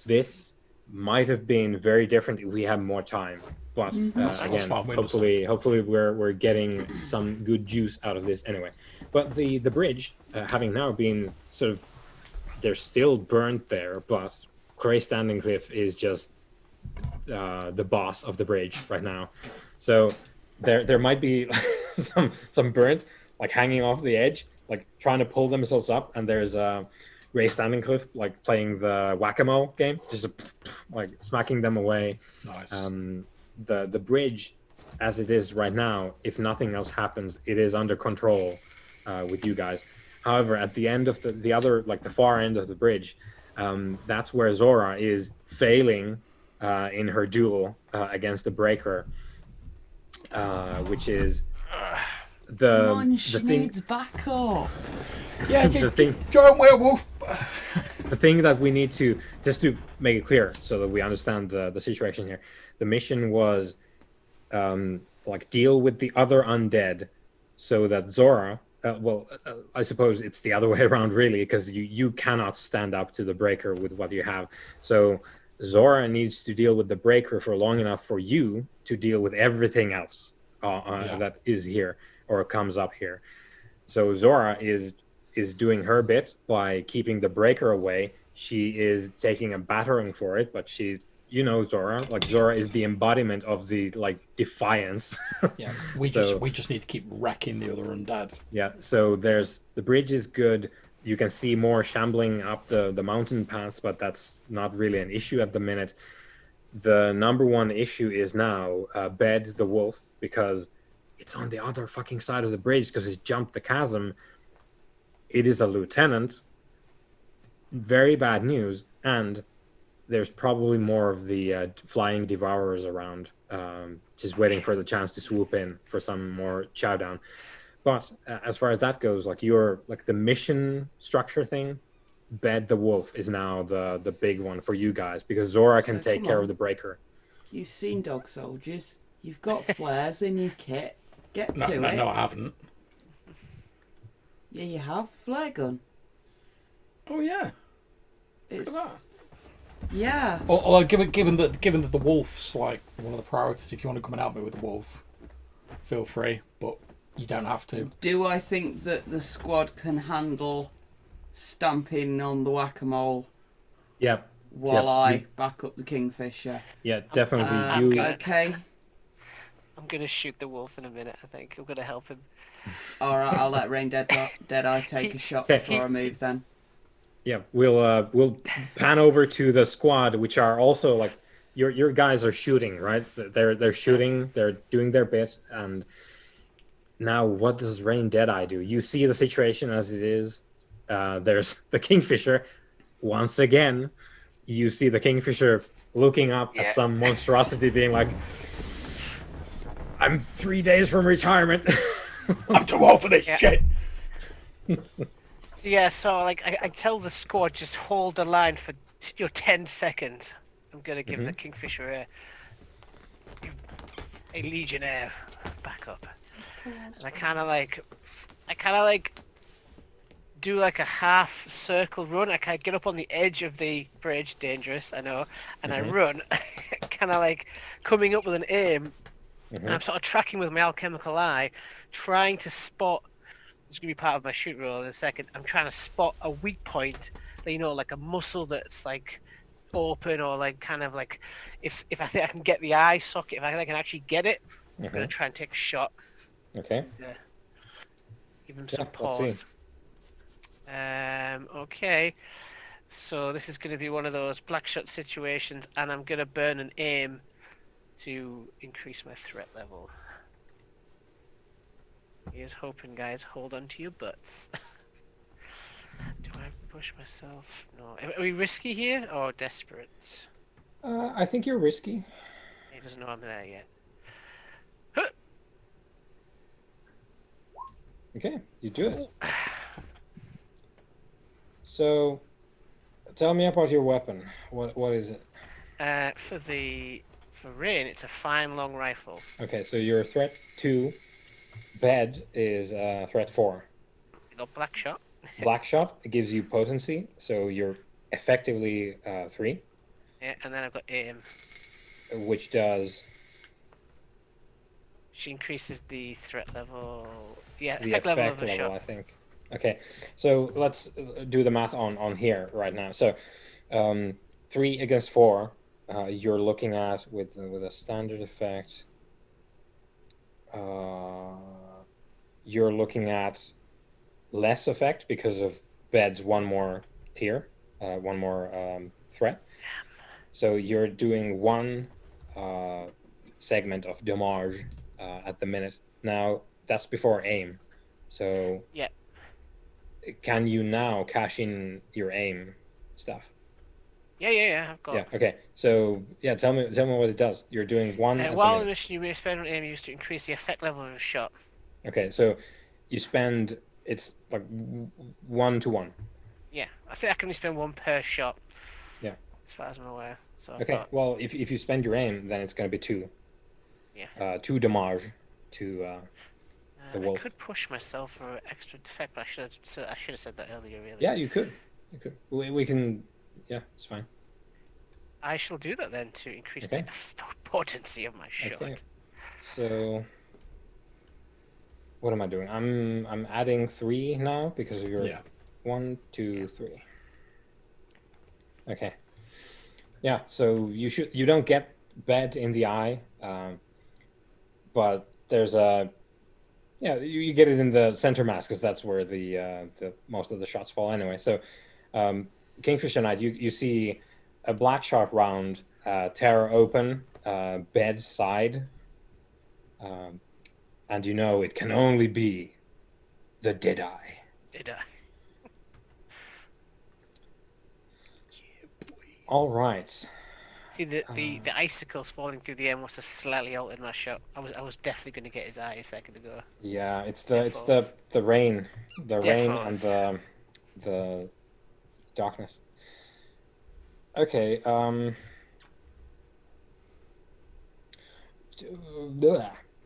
This might have been very different if we had more time, but That's again, fine, we hopefully we're getting some good juice out of this anyway. But the bridge, having now been sort of, they're still burnt there, but Cray Standing Cliff is just the boss of the bridge right now. So there might be some burnt, like hanging off the edge, like trying to pull themselves up, and there's Ray Standing Cliff like playing the whack-a-mole game, just like smacking them away. Nice. The bridge, as it is right now, if nothing else happens, it is under control with you guys. However, at the end of the other, like the far end of the bridge, that's where Zora is failing in her duel against the Breaker, which is Come on, she the thing. needs backup. Yeah, the thing. giant werewolf. The thing that we need to, just to make it clear so that we understand the situation here, the mission was like deal with the other undead so that Zora, I suppose it's the other way around really, because you cannot stand up to the Breaker with what you have. So Zora needs to deal with the Breaker for long enough for you to deal with everything else that is here or comes up here. So Zora is doing her bit by keeping the Breaker away. She is taking a battering for it, but Zora, like Zora is the embodiment of the like defiance. Yeah, we just need to keep wrecking the other undead. Yeah, so the bridge is good. You can see more shambling up the mountain paths, but that's not really an issue at the minute. The number one issue is now Bed the wolf, because it's on the other fucking side of the bridge because it's jumped the chasm. It is a lieutenant. Very bad news. And there's probably more of the flying devourers around, just waiting for the chance to swoop in for some more chowdown. But as far as that goes, like the mission structure thing, Bed the wolf is now the big one for you guys, because Zora can take care of the Breaker. You've seen dog soldiers. You've got flares in your kit. Get to it. No, I haven't. Yeah, you have. Flare gun. Oh yeah. It's Look at that. yeah. Or given that the wolf's like one of the priorities, if you want to come and help me with the wolf, feel free, but you don't have to. Do I think that the squad can handle stamping on the whack-a-mole Yep. while I back up the Kingfisher? Yeah, definitely. Okay. I'm gonna shoot the wolf in a minute. I think I'm gonna help him. All right. I'll let Rain Deadeye take a shot before I move. Then. Yeah, we'll pan over to the squad, which are also like your guys are shooting, right? They're shooting, they're doing their bit, and now what does Rain Deadeye do? You see the situation as it is. There's the Kingfisher. Once again, you see the Kingfisher looking up at some monstrosity, being like, "I'm 3 days from retirement. I'm too old for this shit." Yeah, so like I tell the squad, just hold the line for 10 seconds. I'm gonna give the Kingfisher a Legionnaire backup. And I kind of like do like a half circle run. I kind of get up on the edge of the bridge, dangerous, I know, and I run, kind of like coming up with an aim. And I'm sort of tracking with my alchemical eye, trying to spot. It's gonna be part of my shoot roll in a second. I'm trying to spot a weak point, like a muscle that's like open, or like kind of like if I think I can get the eye socket, if I think I can actually get it, I'm gonna try and take a shot. Okay. Yeah. Give him some let's pause. see. Okay. So this is gonna be one of those black shot situations, and I'm gonna burn an aim to increase my threat level. Here's hoping, guys. Hold on to your butts. push myself. No. Are we risky here or desperate? I think you're risky. He doesn't know I'm there yet. Okay, you do it. So, tell me about your weapon. What is it? For Rain, it's a fine long rifle. Okay, so your threat 2 bed is threat 4. You got black shot. Black shot, it gives you potency, so you're effectively 3, Yeah, and then I've got aim. which does She increases the threat level. Yeah, the effect level of effect a level, shot. I think. Okay, so let's do the math on here right now. So 3 against 4, you're looking at with a standard effect. You're looking at less effect because of bed's one more tier, one more threat. So you're doing 1 segment of damage at the minute. Now that's before aim. So Yeah. can you now cash in your aim stuff? Yeah. I've got. Yeah. Okay. So yeah, tell me what it does. You're doing 1 at the While the minute. mission you may spend on aim used to increase the effect level of a shot. Okay. So you spend, it's like 1 to 1. Yeah, I think I can only spend 1 per shot. Yeah. As far as I'm aware. So I've Okay. got, Well, if you spend your aim, then it's going to be 2. Yeah. 2 damage to the I wolf. could push myself for extra defect, but I should have said that earlier. Really. Yeah, you could. We can. Yeah, it's fine. I shall do that then to increase Okay. the potency of my shot. Okay. So, what am I doing? I'm adding 3 now because of your Yeah. 1, 2, 3. Okay. Yeah. So you don't get bed in the eye, but there's a. Yeah, you get it in the center mass because that's where the most of the shots fall anyway. So, Kingfisher Knight, you see a black shot round tear open bed's side, and you know it can only be the dead eye. Did I? All right. See the icicles falling through the air must have slightly altered my shot. I was definitely going to get his eye a second ago. Yeah, it's Death the rain, Death rain Force. and the darkness. Okay.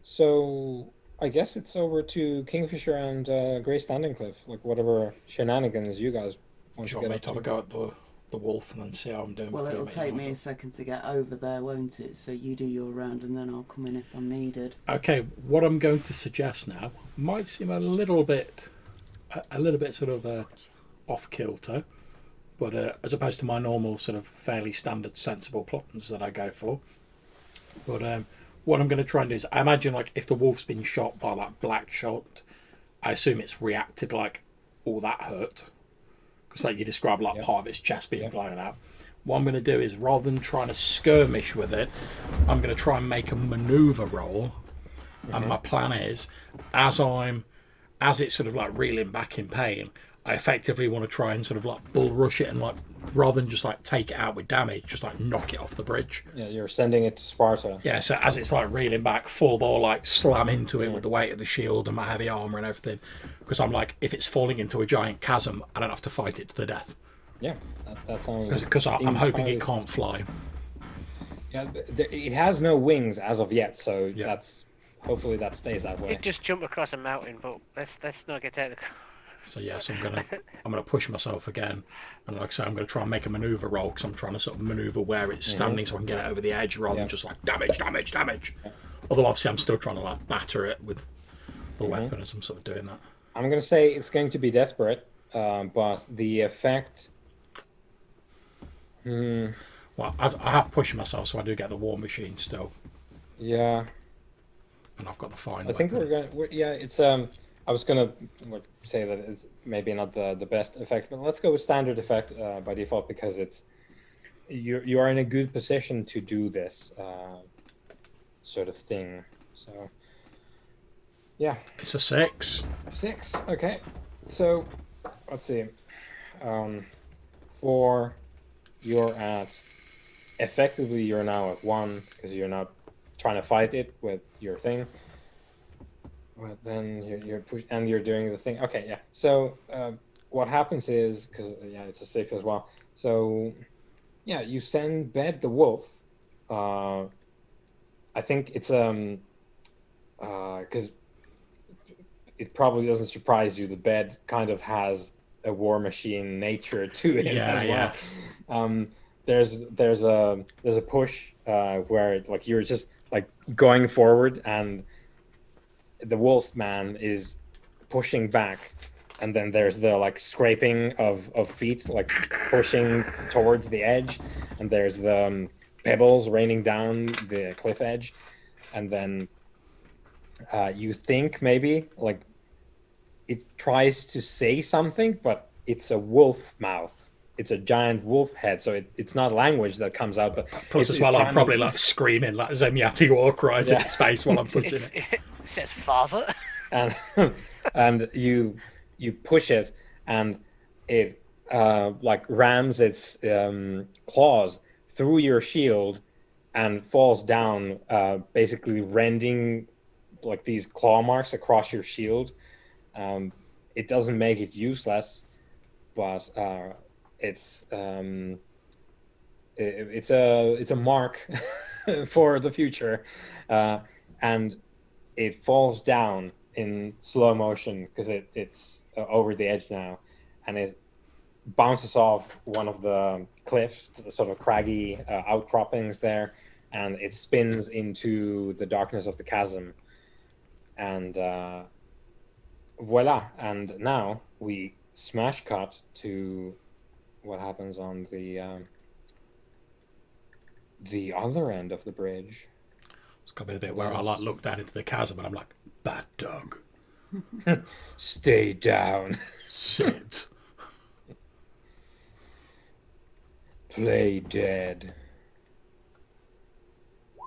So I guess it's over to Kingfisher and Grey Standing Cliff. Like whatever shenanigans you guys want Do to you want get me up to have a go at the wolf and then see how I'm doing? Well, before it'll you take make me a second to get over there, won't it? So you do your round and then I'll come in if I'm needed. Okay, what I'm going to suggest now might seem a little bit sort of off kilter, but as opposed to my normal sort of fairly standard sensible plans that I go for. But what I'm going to try and do is, I imagine like if the wolf's been shot by that black shot, I assume it's reacted like, oh, that hurt, because like you described like part of its chest being blown out. What I'm going to do is, rather than trying to skirmish with it, I'm going to try and make a maneuver roll. And my plan is, as it's sort of like reeling back in pain, I effectively want to try and sort of like bull rush it and like, rather than just like take it out with damage, just like knock it off the bridge. Yeah, you're sending it to Sparta. Yeah, so as it's like reeling back, full ball, like slam into it with the weight of the shield and my heavy armor and everything. Because I'm like, if it's falling into a giant chasm, I don't have to fight it to the death. Yeah, that sounds. Because I'm hoping it entirely- can't fly. Yeah, it has no wings as of yet, so that's hopefully that stays that way. It just jumped across a mountain, but let's not get technical. So yes, I'm gonna push myself again, and like I say, I'm gonna try and make a maneuver roll because I'm trying to sort of maneuver where it's standing so I can get it over the edge rather than just like damage. Although obviously I'm still trying to like batter it with the weapon as I'm sort of doing that. I'm gonna say it's going to be desperate, but the effect. Well, I have pushed myself, so I do get the war machine still, Yeah, and I've got the fine. I think it's I was gonna say that it's maybe not the best effect, but let's go with standard effect by default because it's you are in a good position to do this sort of thing. So yeah, It's a 6. 6. Okay, so let's see. 4, you're at. Effectively, you're now at 1 because you're not trying to fight it with your thing. But then you're and you're doing the thing. Okay, yeah. So what happens is because it's a 6 as well. So yeah, you send Bed the wolf. I think it's because it probably doesn't surprise you. The Bed kind of has a war machine nature to it as well. Yeah. There's a push where like you're just like going forward and the wolf man is pushing back, and then there's the like scraping of feet like pushing towards the edge, and there's the pebbles raining down the cliff edge, and then you think maybe like it tries to say something, but it's a wolf mouth. It's a giant wolf head, so it's not language that comes out, but Plus, as well, I'm probably like screaming like Zemyati war cries in its face while I'm pushing it. It says father. And and you push it, and it like rams its claws through your shield and falls down, basically rending like these claw marks across your shield. It doesn't make it useless, but it's it's a mark for the future, and it falls down in slow motion because it's over the edge now, and it bounces off one of the cliffs, the sort of craggy outcroppings there, and it spins into the darkness of the chasm, and voila. And now we smash cut to what happens on the other end of the bridge. It's got to be the bit where I like look down into the chasm and I'm like, bad dog, Stay down. sit. Play dead.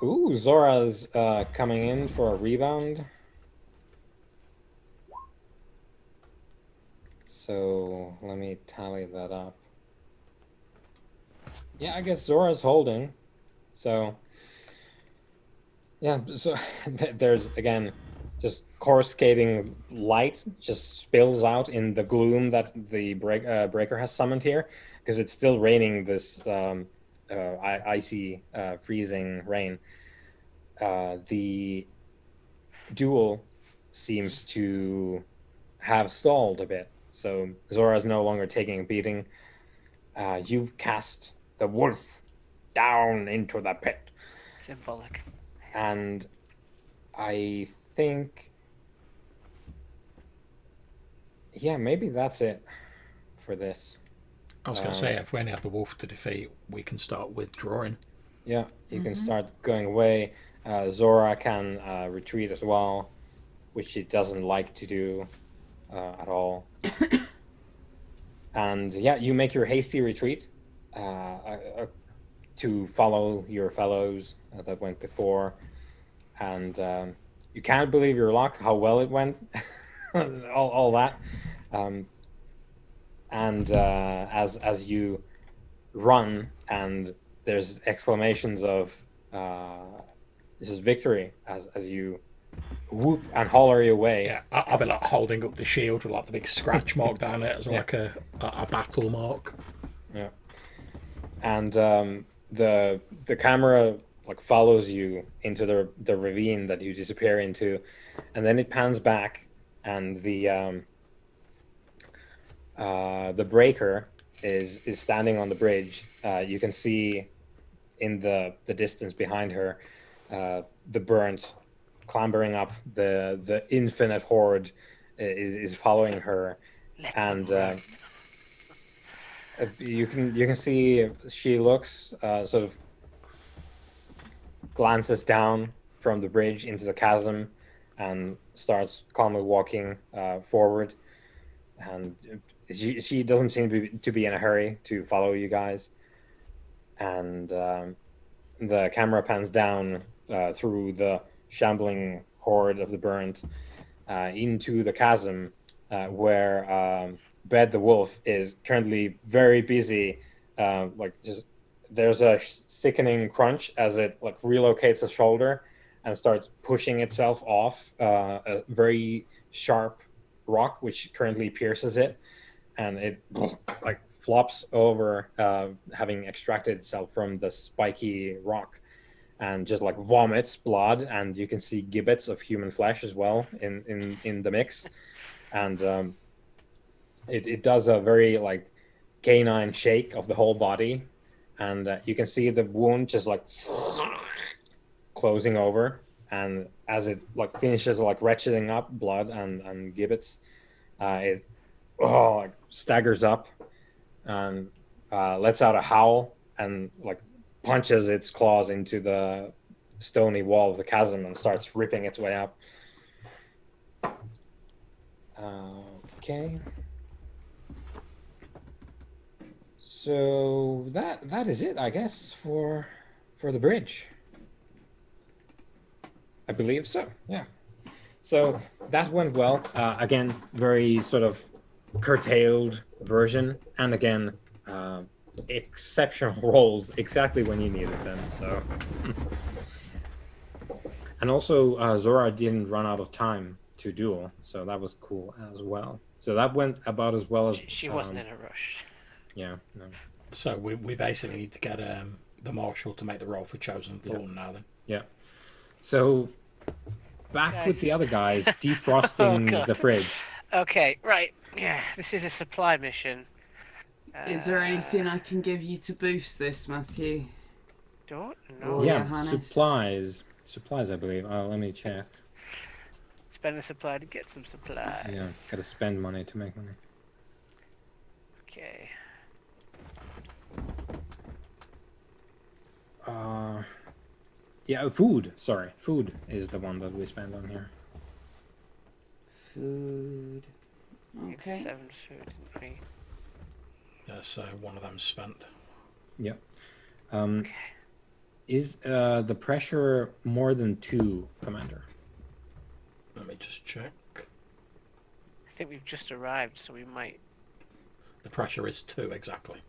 Ooh, Zora's coming in for a rebound. So let me tally that up. Yeah, I guess Zora's holding. So yeah, so there's again just coruscating light just spills out in the gloom that the breaker has summoned here, because it's still raining this icy, freezing rain. The duel seems to have stalled a bit, so Zora is no longer taking a beating. You've cast the wolf down into the pit. Symbolic. And I think, yeah, maybe that's it for this. I was going to say, if we only have the wolf to defeat, we can start withdrawing. Yeah, you can start going away. Zora can retreat as well, which she doesn't like to do at all. And yeah, you make your hasty retreat to follow your fellows that went before. And you can't believe your luck, how well it went, all that. And as you run, and there's exclamations of this is victory as you whoop and holler your way. Yeah, I'll be like holding up the shield with like the big scratch mark down it as like a battle mark. Yeah. And the camera like follows you into the ravine that you disappear into, and then it pans back, and the breaker is standing on the bridge. You can see in the distance behind her the burnt clambering up. The infinite horde is following her, and you can see she looks sort of glances down from the bridge into the chasm and starts calmly walking forward, and she doesn't seem to be in a hurry to follow you guys. And the camera pans down through the shambling horde of the burnt into the chasm, where Bed the wolf is currently very busy. Like just there's a sickening crunch as it like relocates the shoulder and starts pushing itself off a very sharp rock which currently pierces it, and it like flops over, having extracted itself from the spiky rock, and just like vomits blood, and you can see gibbets of human flesh as well in the mix, and it does a very like canine shake of the whole body, and you can see the wound just like closing over, and as it like finishes like retcheting up blood and gibbets, it like staggers up and lets out a howl and like punches its claws into the stony wall of the chasm and starts ripping its way up. Okay. So that is it, I guess, for the bridge. I believe so. Yeah. So that went well. Again, very sort of curtailed version, and again, exceptional rolls exactly when you needed them. So, and also Zora didn't run out of time to duel, so that was cool as well. So that went about as well as She wasn't in a rush. Yeah. No. So we basically need to get the marshal to make the roll for Chosen Thorn now then. Yeah. So back with Guys. the other guys defrosting God. the fridge. Okay, right. Yeah, this is a supply mission. Is there anything I can give you to boost this, Matthew? Don't Oh, know. Yeah, Johannes. supplies, I believe. Let me check. Spend the supply to get some supplies. Yeah, gotta spend money to make money. Okay. Yeah, food. Sorry, food is the one that we spend on here. Food. We had Okay. 7 food, didn't we? Yeah, so one of them's spent. Yep. Okay. Is the pressure more than 2, Commander? Let me just check. I think we've just arrived, so we might. The pressure is 2 exactly.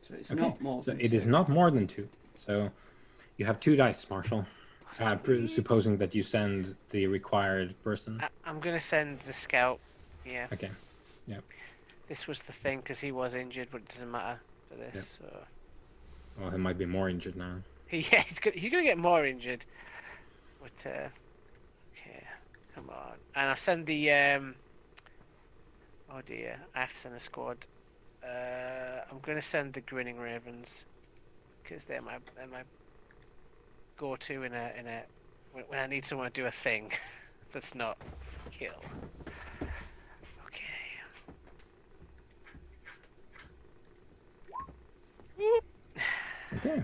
So it's Okay. not more So than it is two. not more than 2. So you have 2 dice, Marshall. Sweet. Supposing that you send the required person. I'm gonna send the scout. Yeah. Okay. Yep. This was the thing because he was injured, but it doesn't matter for this. Yep. So. Well, he might be more injured now. Yeah, he's gonna get more injured. But okay, come on. And I'll send the oh dear, I have to send a squad. I'm gonna send the Grinning Ravens because they're my go-to in a when I need someone to do a thing that's not kill. Okay. Whoop. Okay.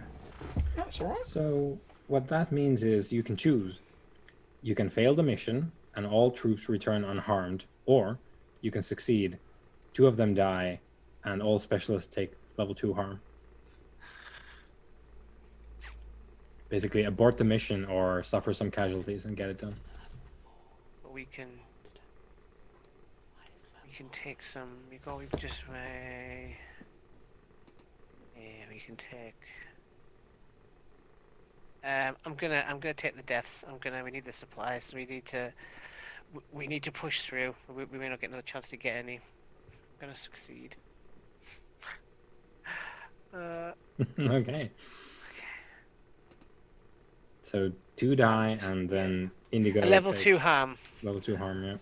That's alright. So what that means is you can choose. You can fail the mission and all troops return unharmed, or you can succeed. 2 of them die, and all specialists take level 2 harm. Basically, abort the mission or suffer some casualties and get it done. But we can take some. We go just way. Yeah, we can take. I'm gonna take the deaths. We need the supplies. We need to push through. We may not get another chance to get any. I'm gonna succeed. Okay. So 2 die, and then Indigo A level takes 2 harm. Level 2 harm, yeah.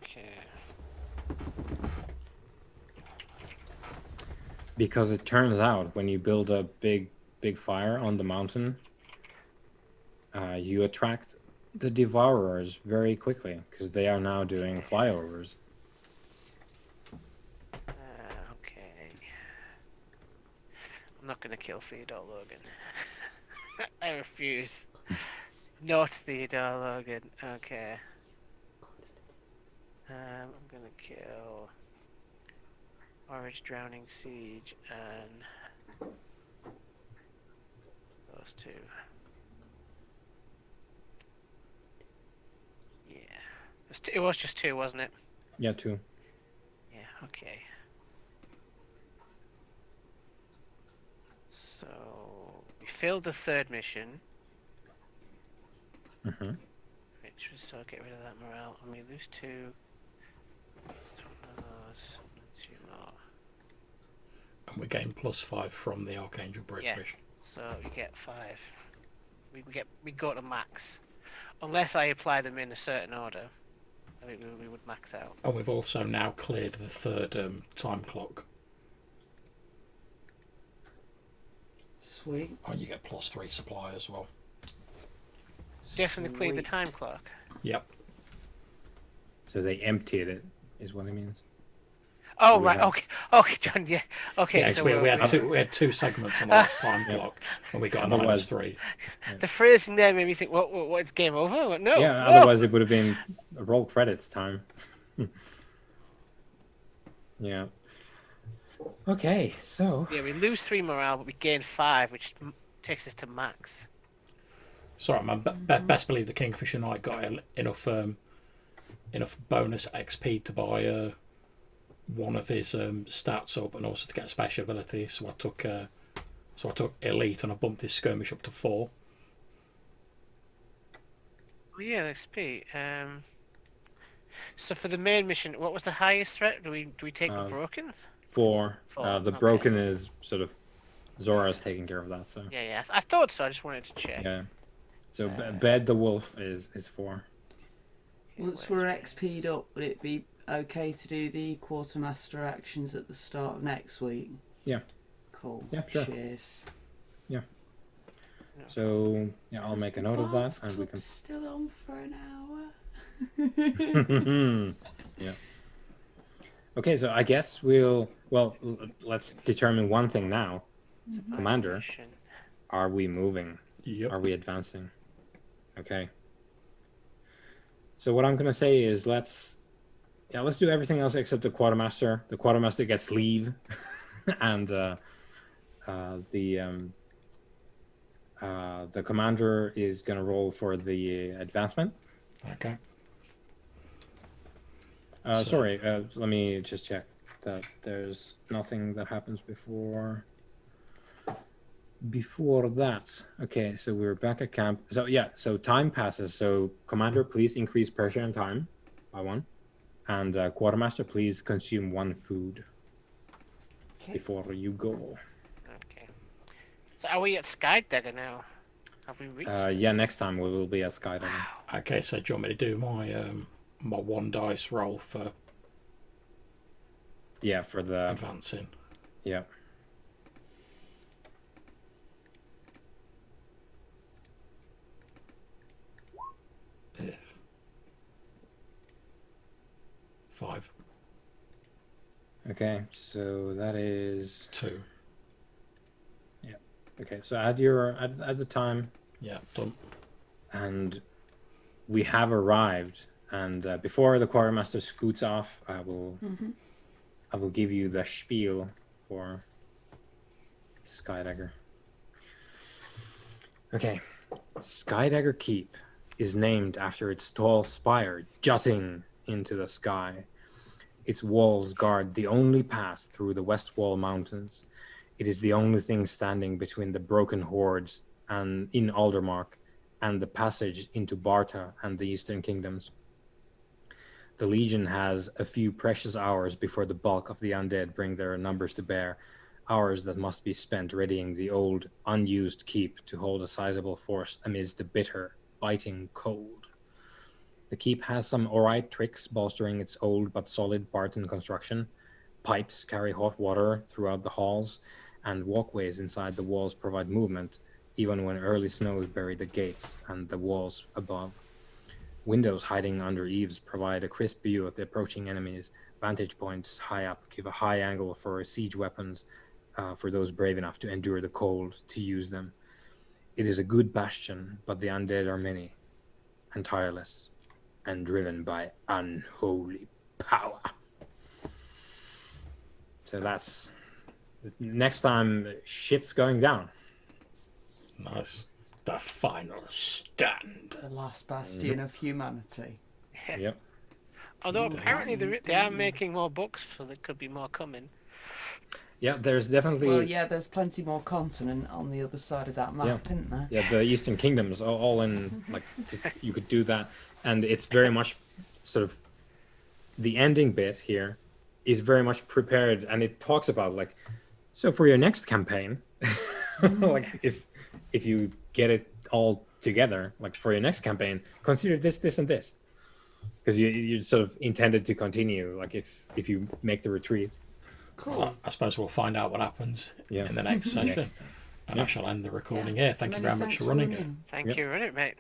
Okay. Because it turns out when you build a big fire on the mountain, you attract the Devourers very quickly, because they are now doing flyovers. Okay. I'm not gonna kill Theodore Logan. I refuse. Not Theodore Logan. Okay. I'm gonna kill Orange Drowning Siege and those 2. Yeah. It was just 2, wasn't it? Yeah, 2. Okay. So we failed the third mission, Mm-hmm. which was so get rid of that morale, and we lose 2. It's one of those, and 2 more. And we gain +5 from the Archangel Bridge Yeah. mission. So we get 5. We go to max, unless I apply them in a certain order. I mean, we would max out. And we've also now cleared the third time clock. Sweet. And you get +3 supply as well. Definitely cleared the Sweet. time clock. Yep. So they emptied it, is what it means. Oh We right, have- okay, okay, John, yeah, okay. Yeah, so 'cause we we- had two segments on the last time Yep. clock, and we got Otherwise- -3. the phrasing there made me think, what? It's game over? I went, no, yeah, no. otherwise it would have been roll credits time. Yeah. Okay, so Yeah, we lose 3 morale, but we gain 5, which takes us to max. Sorry, man. Best believe the Kingfisher Knight got enough bonus XP to buy one of his stats up, and also to get a special ability. So I took elite, and I bumped his skirmish up to 4. Oh yeah, XP. So for the main mission, what was the highest threat? Do we take the broken? 4. Four, The okay. broken is sort of Zora's taking care of that. So Yeah, I thought so. I just wanted to check. yeah. So Bed the Wolf is 4. Once we're XP'd up, would it be okay to do the quartermaster actions at the start of next week? Yeah. Cool. Yeah, sure. Cheers. So yeah, I'll make a note of that, Bard's and we can. Club's still on for an hour. Yeah. Okay, so I guess let's determine one thing now. Commander, Mission. are we moving? Yep. Are we advancing? Okay. So what I'm gonna say is let's do everything else except the quartermaster. The quartermaster gets leave, and the commander is gonna roll for the advancement. Okay. Sorry, let me just check that there's nothing that happens before that. Okay, so we're back at camp. So yeah, so time passes. So commander, please increase pressure and time by 1, and quartermaster, please consume 1 food Okay. before you go. Okay. So are we at Skydagger now? Have we reached? Yeah, next time we will be at Skydagger. Wow. Okay. So do you want me to do my 1 dice roll for Yeah, for the advancing? yeah. Five, Okay, so that is 2. okay. So add the time, Yeah, done. and we have arrived. And before the quartermaster scoots off, I will give you the spiel for Skydagger. Okay, Skydagger Keep is named after its tall spire jutting into the sky. Its walls guard the only pass through the West Wall Mountains. It is the only thing standing between the broken hordes and in Aldermark and the passage into Barta and the Eastern Kingdoms. The Legion has a few precious hours before the bulk of the undead bring their numbers to bear, hours that must be spent readying the old, unused keep to hold a sizable force amidst the bitter, biting cold. The keep has some alright tricks bolstering its old but solid Barton construction. Pipes carry hot water throughout the halls, and walkways inside the walls provide movement, even when early snows bury the gates and the walls above. Windows hiding under eaves provide a crisp view of the approaching enemies. Vantage points high up give a high angle for siege weapons for those brave enough to endure the cold to use them. It is a good bastion, but the undead are many and tireless and driven by unholy power. So that's next time shit's going down. Nice. The final stand. The last bastion of humanity. Yep. Although Ooh, apparently that means they are making more books, so there could be more coming. Yeah, there's definitely. Well, yeah, there's plenty more continent on the other side of that map, isn't there? Yeah, the Eastern Kingdoms are all in, like, you could do that. And it's very much sort of the ending bit here is very much prepared. And it talks about, like, so for your next campaign, like, if you get it all together, like, for your next campaign, consider this, this, and this. Because you sort of intended to continue, like, if you make the retreat. Cool. Well, I suppose we'll find out what happens Yeah. in the next session. Next time. And I shall end the recording here. Thank you very Many much thanks for running it. Thank Yep. you, run it, mate.